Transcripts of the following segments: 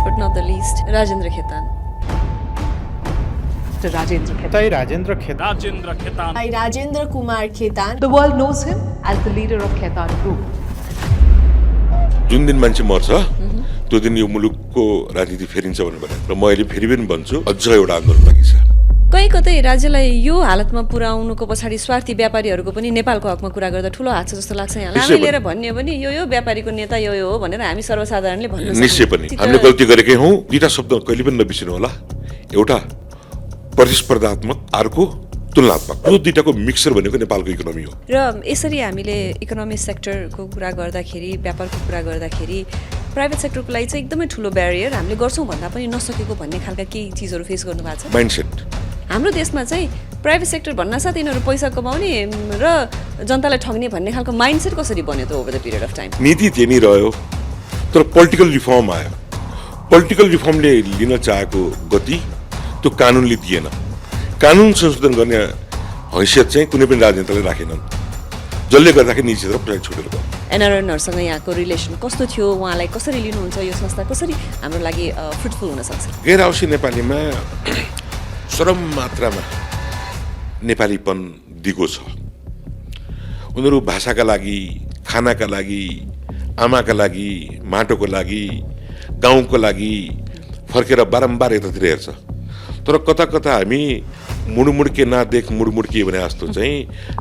Last but not the least, Rajendra Khetan. Rajendra Khetan. Rajendra Khetan. Rajendra Khetan. Rajendra Kumar Khetan. The world knows him as the leader of Khetan Group. जुन दिन मान्छे मर्छ त्यो दिन यो मुलुकको राजनीति फेरिन्छ भनेर र म अहिले फेरि पनि भन्छु अझ एउटा आन्दोलन बाँकी छ। कहीँ कतै राज्यलाई यो हालतमा पुर्याउनुको पछाडि स्वार्थी व्यापारीहरूको पनि नेपालको हकमा कुरा गर्दा ठुलो हात छ जस्तो लाग्छ यहाँलाई। हामी लिएर भन्ने हो भने यो व्यापारीको नेता यो हो भनेर हामी सर्वसाधारणले भन्न सक्छौँ। निश्चय पनि हामीले गल्ती गरेकै हौँ। दुईटा शब्द कहिले पनि नबिर्सिनु होला, एउटा प्रतिस्पर्धात्मक, अर्को तुलनात्मक। यो दुईटाको मिक्सर भनेको नेपालको इकोनोमी हो। र यसरी हामीले इकोनोमिक सेक्टरको कुरा गर्दाखेरि, व्यापारको कुरा गर्दाखेरि प्राइभेट सेक्टरको लागि चाहिँ एकदमै ठुलो ब्यारियर हामीले गर्छौँ भन्दा पनि नसकेको भन्ने खालका केही चिजहरू फेस गर्नु भएको छ। माइन्डसेट हाम्रो देशमा चाहिँ प्राइभेट सेक्टर भन्नासाथ यिनीहरू पैसा कमाउने र जनतालाई ठग्ने भन्ने खालको माइन्डसेट कसरी बन्यो त over the period of time? नीति त्यही नै रह्यो, तर पोलिटिकल रिफर्म आयो। पोलिटिकल रिफर्मले लिन चाहेको गति त्यो कानुनले दिएन। कानुन संशोधन गर्ने हैसियत चाहिँ कुनै पनि राजनेताले राखेनन्, जसले गर्दाखेरि निजी क्षेत्र पछाडि छुटेर गयो। एनआरएनहरूसँग यहाँको रिलेसन कस्तो थियो, उहाँलाई कसरी लिनुहुन्छ, यो संस्था कसरी हाम्रो लागि फ्रुटफुल हुन सक्छ? गैर आवश्यक नेपालीमा चरम मात्रामा नेपालीपन दिगो छ। उनीहरू भाषाका लागि, खानाका लागि, आमाका लागि, माटोको लागि, गाउँको लागि फर्केर बारम्बार यतातिर हेर्छ। तर कता कता हामी मुडमुड्के नादेख मुडमुड्के भने जस्तो चाहिँ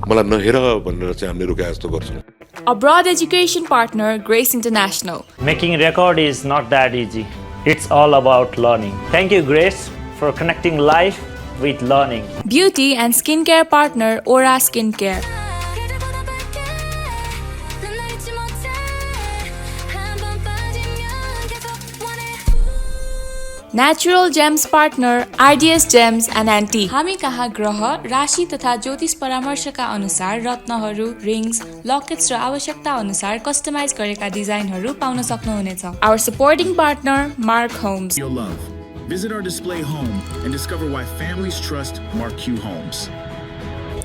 मलाई नहेर भनेर चाहिँ हामीले रोके जस्तो गर्छौँ। Abroad education partner Grace International. Making record is not that easy. It's all about learning. Thank you, Grace, for connecting life with learning. Beauty and skincare partner Aura Skincare. Natural Gems partner RDS Gems and Antique. हामी कहाँ ग्रह, राशि तथा ज्योतिष परामर्शका अनुसार रत्नहरू, rings, लकेट्स र आवश्यकता अनुसार कस्टमाइज गरेका डिजाइनहरू पाउन सक्नुहुनेछ। Our supporting partner Mark Homes. Your love. Visit our display home and discover why families trust Mark Q Homes.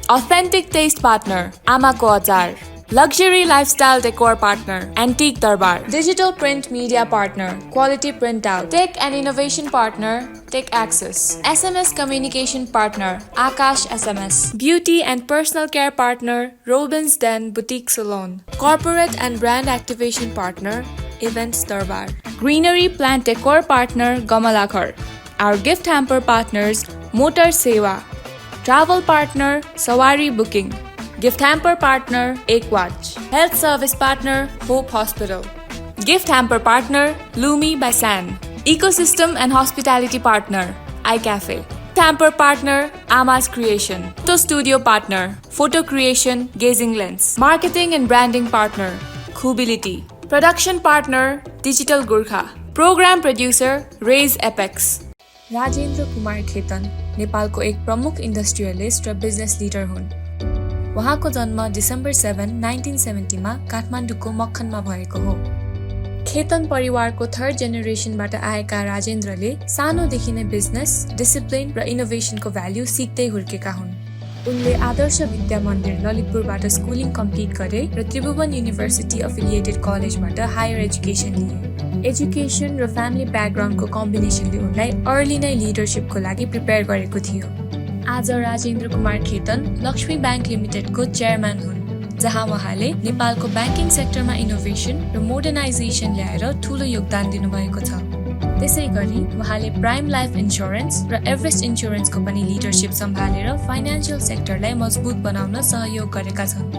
Authentic taste partner Amako Achar. Luxury lifestyle decor partner Antique Darbar. Digital print media partner Quality Printout. Tech and innovation partner Tech Access. SMS communication partner Akash SMS. Beauty and personal care partner Robin's Den Boutique Salon. Corporate and brand activation partner Events Darbar. Greenery plant decor partner Gamalakar. Our gift hamper partners Motor Seva. Travel partner Sawari Booking. Gift hamper partner Ekwatch. Health service partner Hope Hospital. Gift hamper partner Lumi by San. Ecosystem and hospitality partner iCafe. Hamper partner Amas Creation. Photo studio partner Photo Creation Gazing Lens. Marketing and branding partner Khubility. Production partner Digital Gurkha. Program producer Raise Apex. Rajendra Kumar Khetan नेपालको एक प्रमुख industrialist र business leader हुन्। उहाँको जन्म December 7, 1970 मा काठमाडौँको मक्खनमा भएको हो। खेतन परिवारको थर्ड जेनेरेसनबाट आएका राजेन्द्रले सानोदेखि नै बिजनेस, डिसिप्लिन र इनोभेसनको भ्याल्यु सिक्दै हुर्केका हुन्। उनले आदर्श विद्या मन्दिर ललितपुरबाट स्कुलिङ कम्प्लिट गरे र त्रिभुवन युनिभर्सिटी एफिलिएटेड कलेजबाट हायर एजुकेसन लिए। एजुकेसन र फ्यामिली ब्याकग्राउन्डको कम्बिनेसनले उनलाई अर्ली नै लिडरसिपको लागि प्रिपेयर गरेको थियो। आज राजेन्द्र कुमार खेतन लक्ष्मी ब्याङ्क लिमिटेडको चेयरम्यान हुन्, जहाँ उहाँले नेपालको ब्याङ्किङ सेक्टरमा इनोभेसन र मोडर्नाइजेसन ल्याएर ठुलो योगदान दिनुभएको छ। त्यसै गरी उहाँले प्राइम लाइफ इन्स्योरेन्स र एभरेस्ट इन्स्योरेन्सको पनि लिडरसिप सम्हालेर फाइनान्सियल सेक्टरलाई मजबुत बनाउन सहयोग गरेका छन्।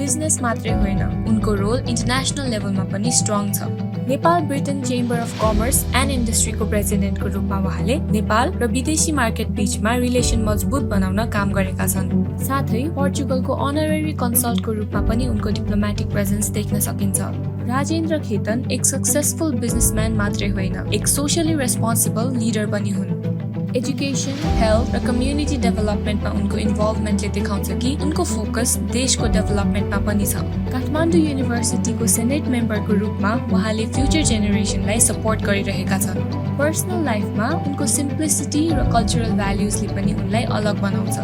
बिजनेस मात्रै होइन, उनको रोल इन्टरनेसनल लेभलमा पनि स्ट्रङ छ। Nepal Britain chamber of commerce and इन्डस्ट्रीको प्रेसिडेन्टको रूपमा उहाँले नेपाल र विदेशी मार्केट बीचमा रिलेसन मजबुत बनाउन काम गरेका छन्। साथै पोर्चुगलको अनररी कन्सल्टको रूपमा पनि उनको डिप्लोमेटिक प्रेजेन्स देख्न सकिन्छ। राजेन्द्र खेतन एक सक्सेसफुल बिजनेसम्यान मात्रै होइन, एक सोशली रेस्पोन्सिबल लिडर पनि हुन्। एजुकेसन, हेल्थ र कम्युनिटी डेभलपमेन्टमा उनको इन्भल्भमेन्टले देखाउँछ कि उनको फोकस देशको डेभलपमेन्टमा पनि छ। काठमाडौँ युनिभर्सिटीको सेनेट मेम्बरको रूपमा उहाँले फ्युचर जेनेरेसनलाई सपोर्ट गरिरहेका छन्। पर्सनल लाइफमा उनको सिम्प्लिसिटी र कल्चरल भ्याल्युजले पनि उनलाई अलग बनाउँछ।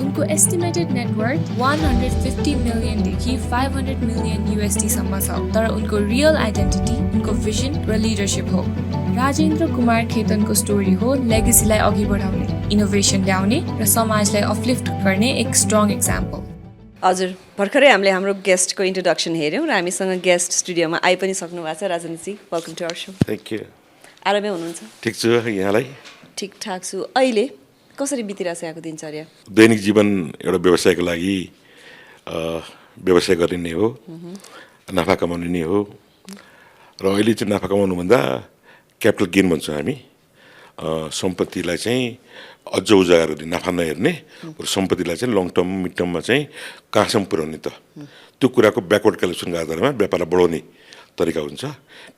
उनको एस्टिमेटेड नेटवर्थ 150 मिलियनदेखि 500 मिलियन USD सम्म छ, तर उनको रियल आइडेन्टिटी उनको भिजन र लिडरसिप हो। राजेन्द्र कुमार खेतनको स्टोरी हो लेगेसीलाई अघि बढाउने, इनोभेसन ल्याउने र समाजलाई अपलिफ्ट गर्ने एक स्ट्रङ एक्जाम्पल। हजुर, भर्खरै हामीले हाम्रो गेस्टको इन्ट्रोडक्सन हेऱ्यौँ र हामीसँग गेस्ट स्टुडियोमा आइ पनि सक्नु भएको छ। Rajendraji, welcome to our show. Thank you. आरामै हुनुहुन्छ? ठिक छु, यहाँलाई? ठिकठाक छु। अहिले कसरी बितिरहेछ यहाँको दिनचर्या? दैनिक जीवन एउटा व्यवसायको लागि व्यवसाय गर्ने नै हो, नाफा कमाउने नै हो। र अहिले चाहिँ नाफा कमाउनुभन्दा क्यापिटल गेन भन्छौँ हामी। सम्पत्तिलाई चाहिँ अझ उजागर गर्ने, नाफा नहेर्ने र सम्पत्तिलाई चाहिँ लङ टर्म मिड टर्ममा चाहिँ कहाँसम्म पुर्याउने त, त्यो कुराको ब्याकवर्ड क्यालकुलेसनको आधारमा व्यापारलाई बढाउने तरिका हुन्छ।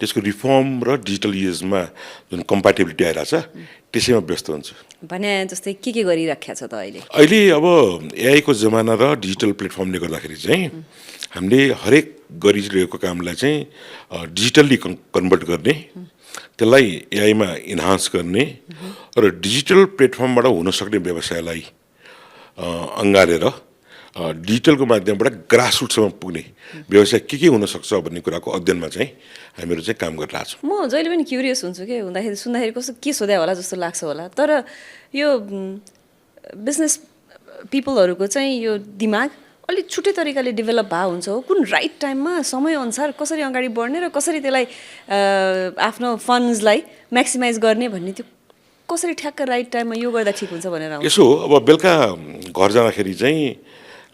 त्यसको रिफर्म र डिजिटल युजमा जुन कम्प्याटेबिलिटी आइरहेछ त्यसैमा व्यस्त हुन्छ। भने जस्तै के गरिराखेको छ त अहिले? अहिले अब एआईको जमाना र डिजिटल प्लेटफर्मले गर्दाखेरि चाहिँ हामीले हरेक गरिरहेको कामलाई चाहिँ डिजिटल्ली कन्भर्ट गर्ने, त्यसलाई एआईमा इन्हान्स गर्ने र डिजिटल प्लेटफर्मबाट हुनसक्ने व्यवसायलाई अँगालेर डिजिटलको माध्यमबाट ग्रासरुटसम्म पुग्ने व्यवसाय के हुनसक्छ भन्ने कुराको अध्ययनमा चाहिँ हामीहरू चाहिँ काम गरिरहेछौँ। म जहिले पनि क्युरियस हुन्छु के सुन्दाखेरि कस्तो के सोध्या होला जस्तो लाग्छ होला, तर यो बिजनेस पिपलहरूको चाहिँ यो दिमाग अलिक छुट्टै तरिकाले डेभलप भए हुन्छ हो। कुन राइट टाइममा समयअनुसार कसरी अगाडि बढ्ने र कसरी त्यसलाई आफ्नो फन्ड्सलाई म्याक्सिमाइज गर्ने भन्ने, त्यो कसरी ठ्याक्क राइट टाइममा यो गर्दा ठिक हुन्छ भनेर आउँछ। यसो अब बेलुका घर जाँदाखेरि चाहिँ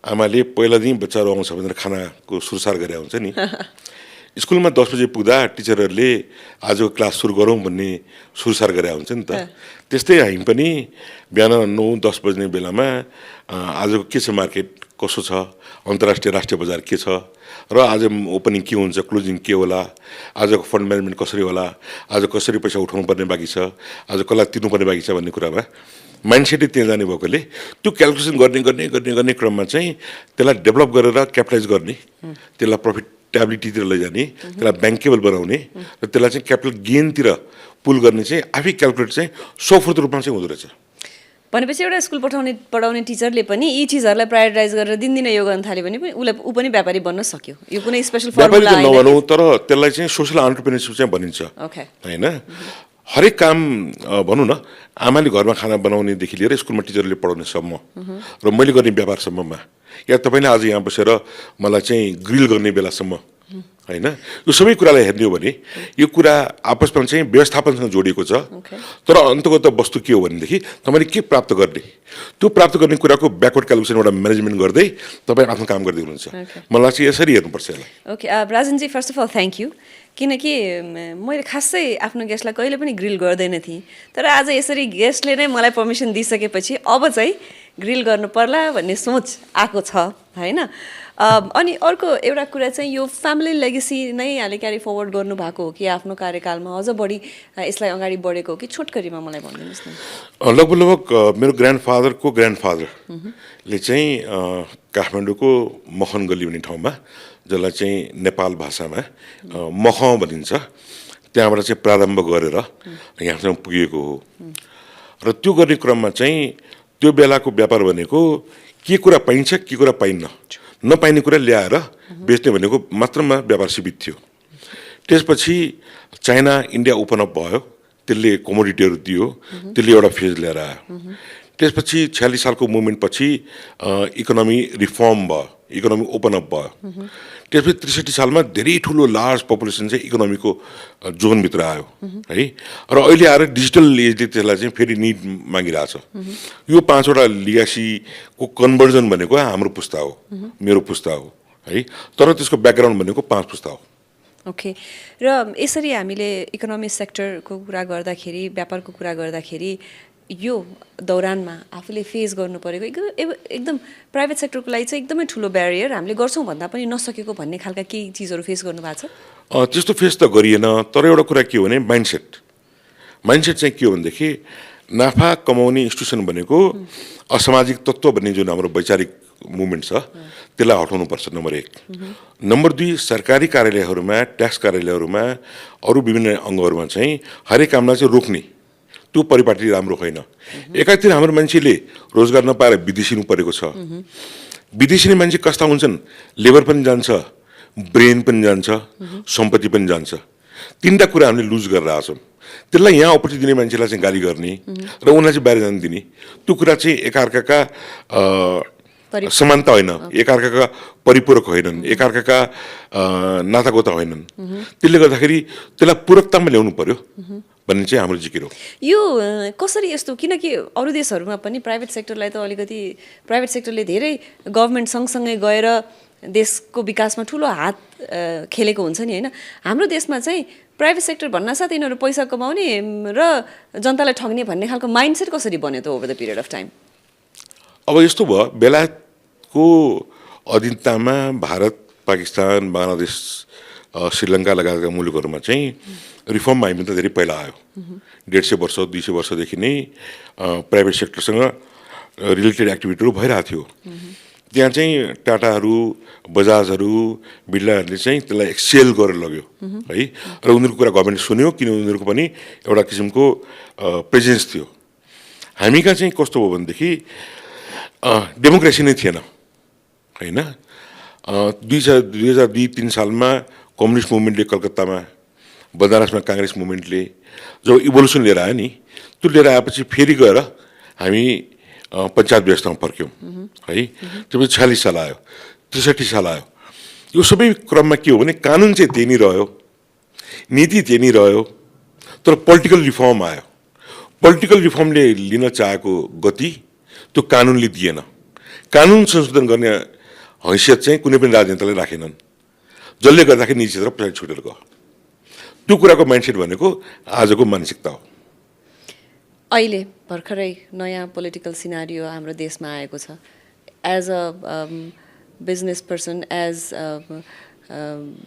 आमाले पहिला दिन बच्चाहरू आउँछ भनेर खानाको सुरसार गरे हुन्छ नि। स्कुलमा 10 बजे पुग्दा टिचरहरूले आजको क्लास सुरु गरौँ भन्ने सुरसार गरे हुन्छ नि त। त्यस्तै हामी पनि बिहान 9-10 बज्ने बेलामा आजको के छ, मार्केट कसो छ, अन्तर्राष्ट्रिय राष्ट्रिय बजार के छ, र आज ओपनिङ के हुन्छ, क्लोजिङ के होला, आजको फन्ड म्यानेजमेन्ट कसरी होला, आज कसरी पैसा उठाउनु पर्ने बाँकी छ, आज कसलाई तिर्नुपर्ने बाँकी छ भन्ने कुरामा माइन्डसेटै त्यहाँ जाने भएकोले त्यो क्यालकुलेसन गर्ने क्रममा चाहिँ त्यसलाई डेभलप गरेर क्यापिटलाइज गर्ने, त्यसलाई प्रफिटेबिलिटीतिर लैजाने, त्यसलाई ब्याङ्केबल बनाउने र त्यसलाई चाहिँ क्यापिटल गेनतिर पुल गर्ने चाहिँ आफै क्यालकुलेट चाहिँ सफल रूपमा चाहिँ हुँदो रहेछ। भनेपछि एउटा स्कुल पढाउने टिचरले पनि यी चिजहरूलाई प्रायोरिटाइज गरेर दिनदिन यो गर्न थाल्यो भने ऊ पनि व्यापारी बन्न सक्यो। यो कुनै स्पेसल फर्मुला होइन, नभनौँ, तर त्यसलाई चाहिँ सोसल एन्टरप्रेन्योरशिप चाहिँ भनिन्छ होइन। हरेक काम भनौँ न, आमाले घरमा खाना बनाउनेदेखि लिएर स्कुलमा टिचरले पढाउनेसम्म र मैले गर्ने व्यापारसम्ममा, या तपाईँले आज यहाँ बसेर मलाई चाहिँ ग्रिल गर्ने बेलासम्म होइन, यो सबै कुरालाई हेर्ने हो भने यो कुरा आपसमा चाहिँ व्यवस्थापनसँग जोडिएको छ। तर अन्तगत वस्तु के हो भनेदेखि तपाईँले के प्राप्त गर्ने, त्यो प्राप्त गर्ने कुराको ब्याकवर्ड क्यालकुलेसन एउटा म्यानेजमेन्ट गर्दै तपाईँ आफ्नो काम गर्दै हुनुहुन्छ। मलाई चाहिँ यसरी हेर्नुपर्छ यसलाई। Okay, Rajanji, first of all thank you, किनकि मैले खासै आफ्नो गेस्टलाई कहिले पनि ग्रिल गर्दैन थिएँ, तर आज यसरी गेस्टले नै मलाई पर्मिसन दिइसकेपछि अब चाहिँ ग्रिल गर्नु पर्ला भन्ने सोच आएको छ होइन। अनि अर्को एउटा कुरा चाहिँ यो फ्यामिली लेगेसी नै यहाँले क्यारी फरवर्ड गर्नुभएको हो कि आफ्नो कार्यकालमा अझ बढी यसलाई अगाडि बढेको हो कि छोटकरीमा मलाई भनिदिनुहोस् न। लगभग मेरो ग्रान्डफादरको ग्रान्डफादरले चाहिँ काठमाडौँको मखन गल्ली भन्ने ठाउँमा, जसलाई चाहिँ नेपाल भाषामा मख भनिन्छ, त्यहाँबाट चाहिँ प्रारम्भ गरेर यहाँसम्म पुगेको हो। र त्यो गर्ने क्रममा चाहिँ त्यो बेलाको व्यापार भनेको के कुरा पाइन्छ के कुरा पाइन्न, नपाइने कुरा ल्याएर बेच्ने भनेको मात्रमा व्यापार सीमित थियो। त्यसपछि चाइना इन्डिया ओपन अप भयो, त्यसले कमोडिटीहरू दियो, त्यसले एउटा फेज लिएर आयो। त्यसपछि 46 सालको मुभमेन्ट पछि इकोनोमी रिफर्म भयो, इकोनोमी ओपन अप भयो। त्यसपछि 63 सालमा धेरै ठुलो लार्ज पपुलेसन चाहिँ इकोनोमीको जोनभित्र आयो है। र अहिले आएर डिजिटल एजले त्यसलाई चाहिँ फेरि निड मागिरहेछ। यो 5वटा लिगासीको कन्भर्जन भनेको हाम्रो पुस्ता हो, मेरो पुस्ता हो है, तर त्यसको ब्याकग्राउन्ड भनेको 5 पुस्ता हो। ओके, र यसरी हामीले इकोनोमिक सेक्टरको कुरा गर्दाखेरि, व्यापारको कुरा गर्दाखेरि यो दौरानमा आफूले फेस गर्नु परेको एकदम प्राइभेट सेक्टरको लागि चाहिँ एकदमै ठुलो ब्यारियर, हामीले गर्छौँ भन्दा पनि नसकेको भन्ने खालका केही चिजहरू फेस गर्नु भएको छ? त्यस्तो फेस त गरिएन, तर एउटा कुरा के हो भने माइन्डसेट चाहिँ के हो भनेदेखि नाफा कमाउने इन्स्टिट्युसन भनेको असामाजिक तत्त्व भन्ने जुन हाम्रो वैचारिक मुभमेन्ट छ त्यसलाई हटाउनुपर्छ, नम्बर 1। नम्बर 2, सरकारी कार्यालयहरूमा, ट्याक्स कार्यालयहरूमा, अरू विभिन्न अङ्गहरूमा चाहिँ हरेक कामलाई चाहिँ रोक्ने, त्यो परिपाटी राम्रो होइन। एकातिर हाम्रो मान्छेले रोजगार नपाएर विदेशिनु परेको छ। विदेशी मान्छे कस्ता हुन्छन्, लेबर पनि जान्छ, ब्रेन पनि जान्छ, सम्पत्ति पनि जान्छ। तीनटा कुरा हामीले लुज गरेर आएको छौँ। त्यसलाई यहाँ अपर्च्युनिटी दिने मान्छेलाई चाहिँ गाली गर्ने र उनीलाई चाहिँ बाहिर जान दिने, त्यो कुरा चाहिँ एकअर्काका समानता होइन, एकअर्काका परिपूरक होइनन्, एकअर्काका नातागोता होइनन्। त्यसले गर्दाखेरि त्यसलाई पूरकतामा ल्याउनु पर्यो भन्ने चाहिँ हाम्रो जिकिर हो। यो कसरी यस्तो, किनकि अरू देशहरूमा पनि प्राइभेट सेक्टरलाई त अलिकति प्राइभेट सेक्टरले धेरै गभर्मेन्ट सँगसँगै गएर देशको विकासमा ठुलो हात खेलेको हुन्छ नि होइन। हाम्रो देशमा चाहिँ प्राइभेट सेक्टर भन्नासाथ यिनीहरू पैसा कमाउने र जनतालाई ठग्ने भन्ने खालको माइन्डसेट कसरी बन्यो त over the period of time? अब यस्तो भयो, बेलायतको अधीनतामा भारत, पाकिस्तान, बङ्गलादेश, श्रीलङ्का लगायतका मुलुकहरूमा चाहिँ रिफर्म हामी त धेरै पहिला आयो। 150 वर्ष 200 वर्षदेखि नै प्राइभेट सेक्टरसँग रिलेटेड एक्टिभिटीहरू भइरहेको थियो। त्यहाँ चाहिँ टाटाहरू, बजाजहरू, बिर्लाहरूले चाहिँ त्यसलाई एक्सेल गरेर लग्यो है। र उनीहरूको कुरा गभर्मेन्टले सुन्यो, किन उनीहरूको पनि एउटा किसिमको प्रेजेन्स थियो। हामी कहाँ चाहिँ कस्तो भयो भनेदेखि डेमोक्रेसी नै थिएन होइन। 2002-03 सालमा कम्युनिस्ट मुभमेन्टले कलकत्तामा, बनारसमा काङ्ग्रेस मुभमेन्टले जब इभोल्युसन लिएर आयो नि, त्यो लिएर आएपछि फेरि गएर हामी पञ्चायत व्यवस्थामा फर्क्यौँ है। त्यसपछि 46 साल आयो, 63 साल आयो। यो सबै क्रममा के हो भने कानुन चाहिँ त्यही नै रह्यो, नीति त्यही नै रह्यो, तर पोलिटिकल रिफर्म आयो। पोलिटिकल रिफर्मले लिन चाहेको गति त्यो कानुनले दिएन। कानुन संशोधन गर्ने हैसियत चाहिँ कुनै पनि राजनेताले राखेनन्, जसले गर्दाखेरि निजी क्षेत्र पछाडि छुटेर गयो। त्यो कुराको माइन्डसेट भनेको आजको मानसिकता हो। अहिले भर्खरै नयाँ पोलिटिकल सिनारियो हाम्रो देशमा आएको छ। As a business person, as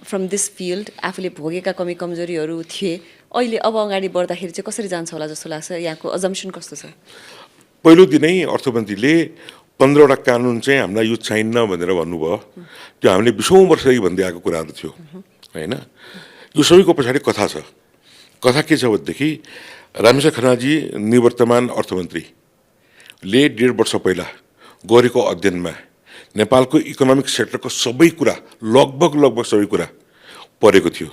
from this field आफूले भोगेका कमी कमजोरीहरू थिए, अहिले अब अगाडि बढ्दाखेरि चाहिँ कसरी जान्छ होला जस्तो लाग्छ? यहाँको अजम्सन कस्तो छ? पहिलो दिनै अर्थमन्त्रीले 15वटा कानुन चाहिँ हामीलाई यो चाहिन्न भनेर भन्नुभयो। त्यो हामीले 20औं वर्षदेखि भन्दै आएको कुराहरू थियो होइन। यो सबैको पछाडि कथा छ। कथा के छ भनेदेखि रामेश्वर खनालजी निवर्तमान अर्थमन्त्रीले 1.5 वर्ष पहिला गरेको अध्ययनमा नेपालको इकोनोमिक सेक्टरको सबै कुरा लगभग सबै कुरा परेको थियो।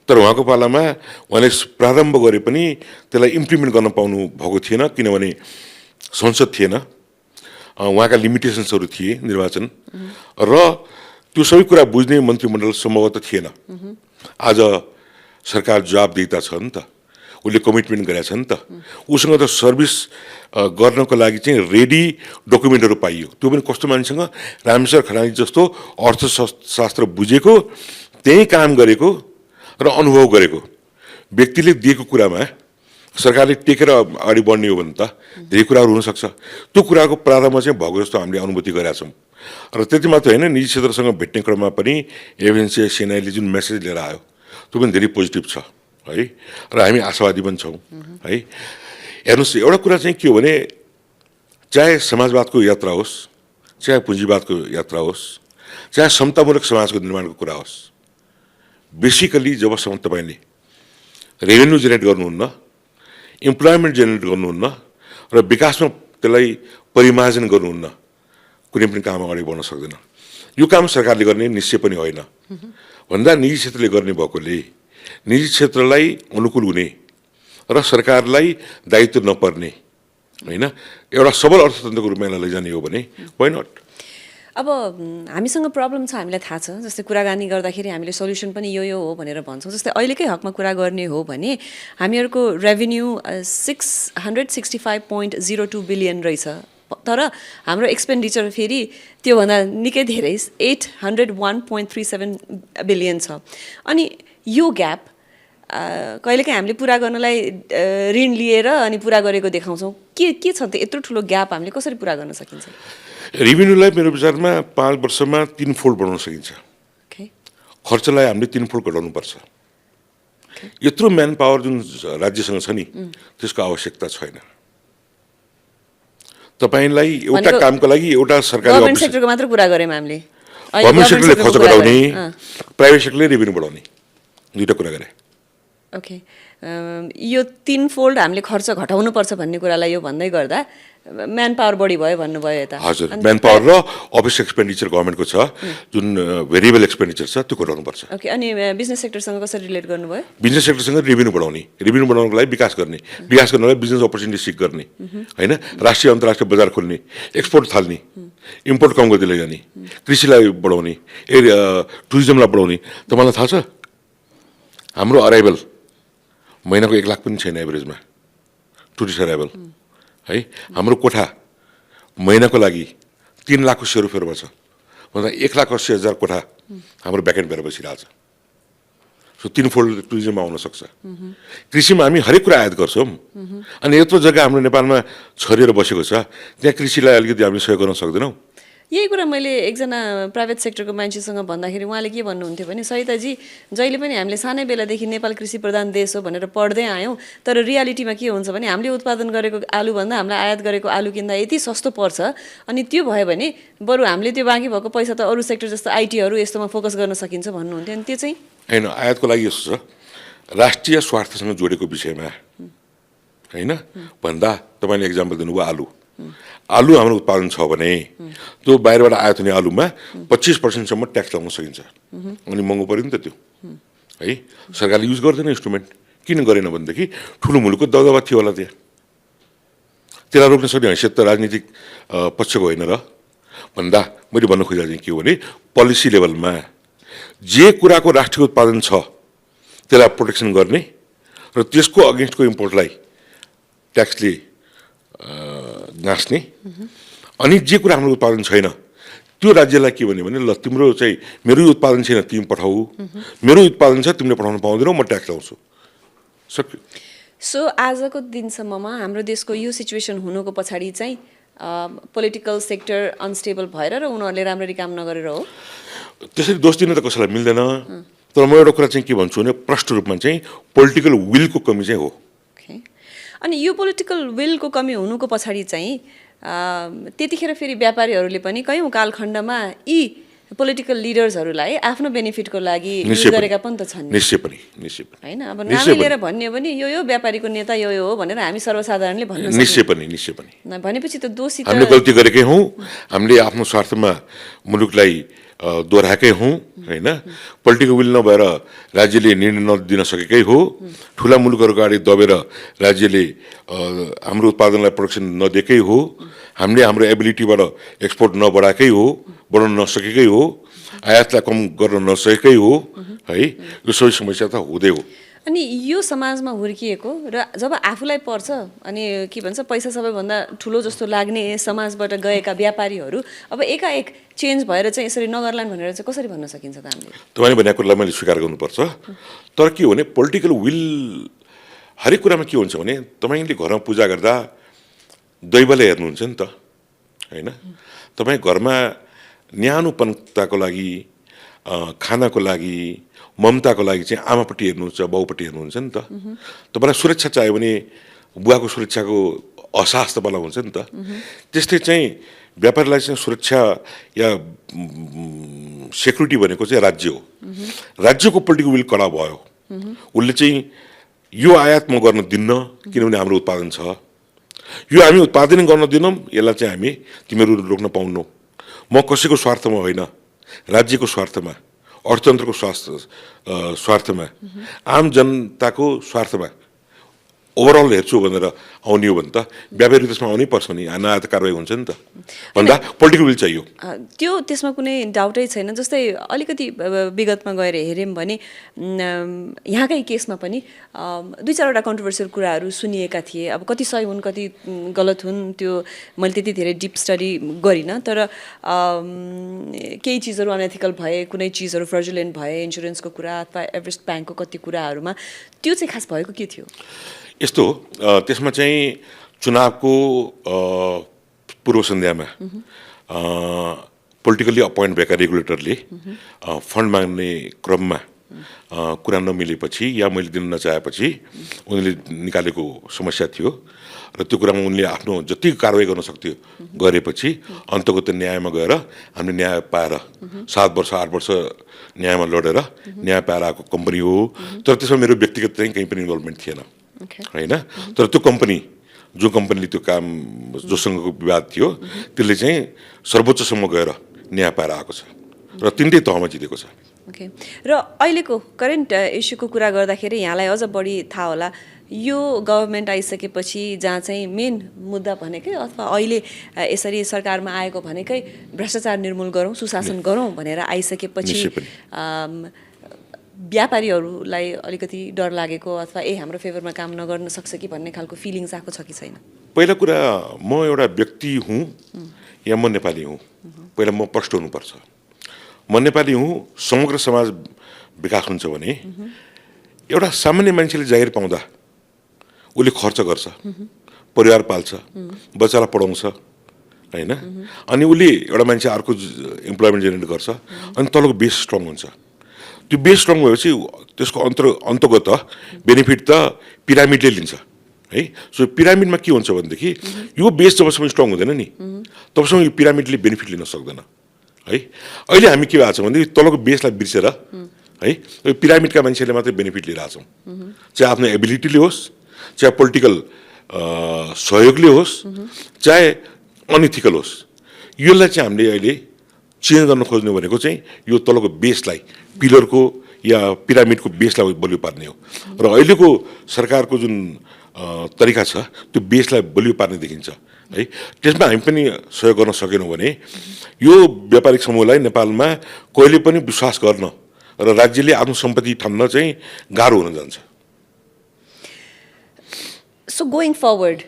तर उहाँको पालामा उहाँले प्रारम्भ गरे पनि त्यसलाई इम्प्लिमेन्ट गर्न पाउनु भएको थिएन, किनभने संसद थिएन, उहाँका लिमिटेसन्सहरू थिए, निर्वाचन, र त्यो सबै कुरा बुझ्ने मन्त्रीमण्डल सम्भवतः थिएन। आज सरकार जवाबदेहिता छ नि त, उसले कमिटमेन्ट गरेको छ नि त, उसँग त सर्भिस गर्नको लागि चाहिँ रेडी डकुमेन्टहरू पाइयो। त्यो पनि कस्तो मान्छेसँग, रामेश्वर खनाली जस्तो अर्थशास्त्र बुझेको, त्यही काम गरेको र अनुभव गरेको व्यक्तिले दिएको कुरामा सरकारले टेकेर अगाडि बढ्ने हो भने त धेरै कुराहरू हुनसक्छ। त्यो कुराको प्रारम्भ चाहिँ भएको जस्तो हामीले अनुभूति गरेका छौँ। र त्यति मात्र होइन, निजी क्षेत्रसँग भेट्ने क्रममा पनि एभेन्सी सेनाले जुन मेसेज लिएर आयो त्यो पनि धेरै पोजिटिभ छ है। र हामी आशावादी पनि छौँ है। हेर्नुहोस्, एउटा कुरा चाहिँ के हो भने, चाहे समाजवादको यात्रा होस्, चाहे पुँजीवादको यात्रा होस्, चाहे समतामूलक समाजको निर्माणको कुरा होस्, बेसिकली जबसम्म तपाईँले रेभेन्यू जेनेरेट गर्नुहुन्न, इम्प्लोइमेन्ट जेनेरेट गर्नुहुन्न र विकासमा त्यसलाई परिमार्जन गर्नुहुन्न, कुनै पनि काम अगाडि बढ्न सक्दैन। यो काम सरकारले गर्ने निश्चय पनि होइन, भन्दा निजी क्षेत्रले गर्ने भएकोले निजी क्षेत्रलाई अनुकूल हुने र सरकारलाई दायित्व नपर्ने होइन, एउटा सबल अर्थतन्त्रको रूपमा यसलाई लैजाने हो भने वाइ नट। अब हामीसँग प्रब्लम छ, हामीलाई थाहा छ। जस्तै कुराकानी गर्दाखेरि हामीले सल्युसन पनि यो हो भनेर भन्छौँ। जस्तै अहिलेकै हकमा कुरा गर्ने हो भने हामीहरूको रेभेन्यू 665.02 बिलियन रहेछ, तर हाम्रो एक्सपेन्डिचर फेरि त्योभन्दा निकै धेरै 801.37 बिलियन छ। अनि यो ग्याप कहिलेकाहीँ हामीले पुरा गर्नलाई ऋण लिएर अनि पुरा गरेको देखाउँछौँ। के छ त यत्रो ठुलो ग्याप हामीले कसरी पुरा गर्न सकिन्छ? रेभेन्यूलाई मेरो विचारमा 5 वर्षमा 3 फोल्ड बढाउन सकिन्छ। खर्चलाई हामीले 3 फोल्ड घटाउनुपर्छ। यत्रो म्यान पावर जुन राज्यसँग छ नि, त्यसको आवश्यकता छैन। तपाईँलाई एउटा कामको लागि एउटा सरकारी गभर्नमेन्ट सेक्टरको मात्र कुरा गऱ्यौँ हामीले। गभर्नमेन्ट सेक्टरले खर्च घटाउने, प्राइभेट सेक्टरले रेभेन्यू बढाउने, दुईटा कुरा गरे। ओके यो 3 फोल्ड हामीले खर्च घटाउनुपर्छ भन्ने कुरालाई यो भन्दै गर्दा म्यान पावर बढी भयो भन्नुभयो यता हजुर म्यान पावर र अफिस एक्सपेन्डिचर गभर्मेन्टको छ जुन भेरिएबल एक्सपेन्डिचर छ त्यो घटाउनुपर्छ ओके अनि बिजनेस सेक्टरसँग कसरी रिलेट गर्नुभयो बिजनेस सेक्टरसँग रेभेन्यू बढाउनको लागि विकास गर्नको लागि बिजनेस अपर्च्युनिटी सिक गर्ने होइन राष्ट्रिय अन्तर्राष्ट्रिय बजार खोल्ने एक्सपोर्ट थाल्ने इम्पोर्ट कम गर्दै लैजाने कृषिलाई बढाउने टुरिज्मलाई बढाउने तपाईँलाई थाहा छ हाम्रो अराइभल महिनाको 1 लाख पनि छैन एभरेजमा टुरिस्ट अराइभल है हाम्रो कोठा महिनाको लागि 3 लाखको सेरोफेरोमा छ भन्दा 1,80,000 कोठा हाम्रो ब्याकेन्ड भएर बसिरहेको छ सो 3 फोल्ड टुरिज्ममा आउन सक्छ कृषिमा हामी हरेक कुरा आयात गर्छौँ अनि यत्रो जग्गा हाम्रो नेपालमा छरिएर बसेको छ त्यहाँ कृषिलाई अलिकति हामी सहयोग गर्न सक्दैनौँ यही कुरा मैले एकजना प्राइभेट सेक्टरको मान्छेसँग भन्दाखेरि उहाँले के भन्नुहुन्थ्यो भने सहिताजी जहिले पनि हामीले सानै बेलादेखि नेपाल कृषि प्रधान देश हो भनेर पढ्दै आयौँ तर रियालिटीमा के हुन्छ भने हामीले उत्पादन गरेको आलुभन्दा हामीलाई आयात गरेको आलु किन्दा यति सस्तो पर्छ अनि त्यो भयो भने बरु हामीले त्यो बाँकी भएको पैसा त अरू सेक्टर जस्तो आइटीहरू यस्तोमा फोकस गर्न सकिन्छ भन्नुहुन्थ्यो अनि त्यो चाहिँ होइन आयातको लागि यस्तो छ राष्ट्रिय स्वार्थसँग जोडेको विषयमा होइन भन्दा तपाईँले एक्जाम्पल दिनुभयो आलु हाम्रो उत्पादन छ भने त्यो बाहिरबाट आयात हुने आलुमा 25% ट्याक्स लगाउन सकिन्छ अनि महँगो पऱ्यो नि त त्यो है सरकारले युज गर्दैन इन्स्ट्रुमेन्ट किन गरेन भनेदेखि ठुलो मुलुकको दबदबा थियो होला त्यहाँ त्यसलाई रोक्न सक्ने हैसियत त राजनीतिक पक्षको होइन र भन्दा मैले भन्न खोजेको चाहिँ के हो भने पोलिसी लेभलमा जे कुराको राष्ट्रिय उत्पादन छ त्यसलाई प्रोटेक्सन गर्ने र त्यसको अगेन्स्टको इम्पोर्टलाई ट्याक्सले गाँस्ने अनि जे कुरा हाम्रो उत्पादन छैन त्यो राज्यलाई के भन्यो भने ल तिम्रो चाहिँ मेरो उत्पादन छैन तिमी पठाऊ मेरो उत्पादन छ तिमीले पठाउन पाउँदैनौ म ट्याक्स लाउँछु सक्यो सो आजको दिनसम्ममा हाम्रो देशको यो सिचुएसन हुनुको पछाडि चाहिँ पोलिटिकल सेक्टर अनस्टेबल भएर र उनीहरूले राम्ररी काम नगरेर हो त्यसरी दोष दिन त कसैलाई मिल्दैन तर म एउटा कुरा चाहिँ के भन्छु भने प्रष्ट रूपमा चाहिँ पोलिटिकल विलको कमी चाहिँ हो अनि यो पोलिटिकल विलको कमी हुनुको पछाडि चाहिँ त्यतिखेर फेरि व्यापारीहरूले पनि कयौँ कालखण्डमा यी पोलिटिकल लिडर्सहरूलाई आफ्नो बेनिफिटको लागि युज गरेका पनि त छन् निश्चय पनि होइन अब नामै लिएर भन्ने पनि यो व्यापारीको नेता यो हो भनेर हामी सर्वसाधारणले भन्न सक्छौँ निश्चय पनि भनेपछि त दोषी हामीले गल्ती गरेकै हौँ हामीले आफ्नो स्वार्थमा मुलुकलाई दोहोऱ्याएकै हौँ होइन पोलिटिकल विल नभएर राज्यले निर्णय नदिन सकेकै हो ठुला मुलुकहरू अगाडि दबेर राज्यले हाम्रो उत्पादनलाई प्रोडक्सन नदिएकै हो हामीले हाम्रो एबिलिटीबाट एक्सपोर्ट नबढाएकै हो बढाउन नसकेकै हो आयातलाई कम गर्न नसकेकै हो है यो सबै समस्या त हुँदै हो अनि यो समाजमा हुर्किएको र जब आफूलाई पर्छ अनि के भन्छ पैसा सबैभन्दा ठुलो जस्तो लाग्ने समाजबाट गएका व्यापारीहरू अब एकाएक चेन्ज भएर चाहिँ यसरी नगर्लान् भनेर चाहिँ कसरी भन्न सकिन्छ त हामीले तपाईँले भनेको कुरालाई मैले स्वीकार गर्नुपर्छ तर के हो भने पोलिटिकल विल हरेक कुरामा के हुन्छ भने तपाईँले घरमा पूजा गर्दा दैवलाई हेर्नुहुन्छ नि त होइन तपाईँ घरमा न्यानोपनताको लागि खानाको लागि ममताको लागि चाहिँ आमापट्टि हेर्नुहुन्छ बाउपट्टि हेर्नुहुन्छ नि त तपाईँलाई सुरक्षा चाहियो भने बुवाको सुरक्षाको असाहस तपाईँलाई हुन्छ नि त त्यस्तै चाहिँ व्यापारीलाई चाहिँ सुरक्षा या सेक्युरिटी भनेको चाहिँ राज्य हो राज्यको पोलिटिकल विल कडा भयो उसले चाहिँ यो आयात म गर्न दिन्न किनभने हाम्रो उत्पादन छ यो हामी उत्पादन गर्न दिनौँ यसलाई चाहिँ हामी तिमीहरू रोक्न पाउनौ म कसैको स्वार्थमा होइन राज्यको स्वार्थमा अर्थतन्त्रको स्वार्थमा आम जनताको स्वार्थमा ओभरअल हेर्छु भनेर आउने हो भने त व्यापारी त्यसमा आउनै पर्छ नि नआए त कारवाही हुन्छ नि त भन्दा पोलिटिकल विल चाहियो त्यो त्यसमा कुनै डाउटै छैन जस्तै अलिकति विगतमा गएर हेऱ्यौँ भने यहाँकै केसमा पनि 2-4वटा कन्ट्रोभर्सियल कुराहरू सुनिएका थिए अब कति सही हुन् कति गलत हुन् त्यो मैले त्यति धेरै डिप स्टडी गरिनँ तर केही चिजहरू अनएथिकल भए कुनै चिजहरू फ्रजुलेन्ट भए इन्सुरेन्सको कुरा अथवा एभरेस्ट ब्याङ्कको कति कुराहरूमा त्यो चाहिँ खास भएको के थियो यस्तो त्यसमा चाहिँ चुनावको पूर्व सन्ध्यामा पोलिटिकल्ली अपोइन्ट भएका रेगुलेटरले फन्ड माग्ने क्रममा कुरा नमिलेपछि या मैले दिन नचाहेपछि उनले निकालेको समस्या थियो र त्यो कुरामा उनले आफ्नो जति कारवाही गर्न सक्थ्यो गरेपछि अन्तको त्यो न्यायमा गएर हामीले न्याय पाएर 7 वर्ष 8 वर्ष न्यायमा लडेर न्याय पाएर आएको कम्पनी हो। तर त्यसमा मेरो व्यक्तिगत चाहिँ कहीँ पनि इन्भल्भमेन्ट थिएन होइन। तर त्यो कम्पनी जो कम्पनीले त्यो काम जोसँगको विवाद थियो त्यसले चाहिँ सर्वोच्चसम्म गएर न्याय पाएर आएको छ र 3टै तहमा जितेको छ। ओके, र अहिलेको करेन्ट इस्युको कुरा गर्दाखेरि यहाँलाई अझ बढी थाहा होला, यो गभर्मेन्ट आइसकेपछि जहाँ चाहिँ मेन मुद्दा भनेकै अथवा अहिले यसरी सरकारमा आएको भनेकै भ्रष्टाचार निर्मूल गरौँ, सुशासन गरौँ भनेर आइसकेपछि व्यापारीहरूलाई अलिकति डर लागेको अथवा हाम्रो फेभरमा काम नगर्न सक्छ कि भन्ने खालको फिलिङ्स आएको छ कि छैन? पहिला कुरा म एउटा व्यक्ति हुँ या म नेपाली हुँ, पहिला म प्रष्ट हुनुपर्छ। म नेपाली हुँ, समग्र समाज विकास हुन्छ भने एउटा सामान्य मान्छेले जागिर पाउँदा उसले खर्च गर्छ, परिवार पाल्छ, बच्चालाई पढाउँछ होइन, अनि उसले एउटा मान्छे अर्को इम्प्लोइमेन्ट जेनेरेट गर्छ अनि तलको बेस स्ट्रङ हुन्छ। त्यो बेस स्ट्रङ भएपछि त्यसको अन्तर्गत बेनिफिट त पिरामिडले लिन्छ है। सो पिरामिडमा के हुन्छ भनेदेखि यो बेस जबसम्म स्ट्रङ हुँदैन नि तबसम्म यो पिरामिडले बेनिफिट लिन सक्दैन है। अहिले हामी के भएको छ भनेदेखि तलको बेसलाई बिर्सेर है पिरामिडका मान्छेले मात्रै बेनिफिट लिइरहेछौँ, चाहे आफ्नो एबिलिटीले होस्, चाहे पोलिटिकल सहयोगले होस्, चाहे अनइथिकल होस्। यसलाई चाहिँ हामीले अहिले चेन्ज गर्न खोज्ने भनेको चाहिँ यो तलको बेसलाई, पिलरको या पिरामिडको बेसलाई बलियो पार्ने हो। र अहिलेको सरकारको जुन तरिका छ त्यो बेसलाई बलियो पार्ने देखिन्छ है। त्यसमा हामी पनि सहयोग गर्न सकेनौँ भने यो व्यापारिक समूहलाई नेपालमा कहिले पनि विश्वास गर्न र राज्यले आफ्नो सम्पत्ति ठान्न चाहिँ गाह्रो हुन जान्छ। सो गोइङ फरवर्ड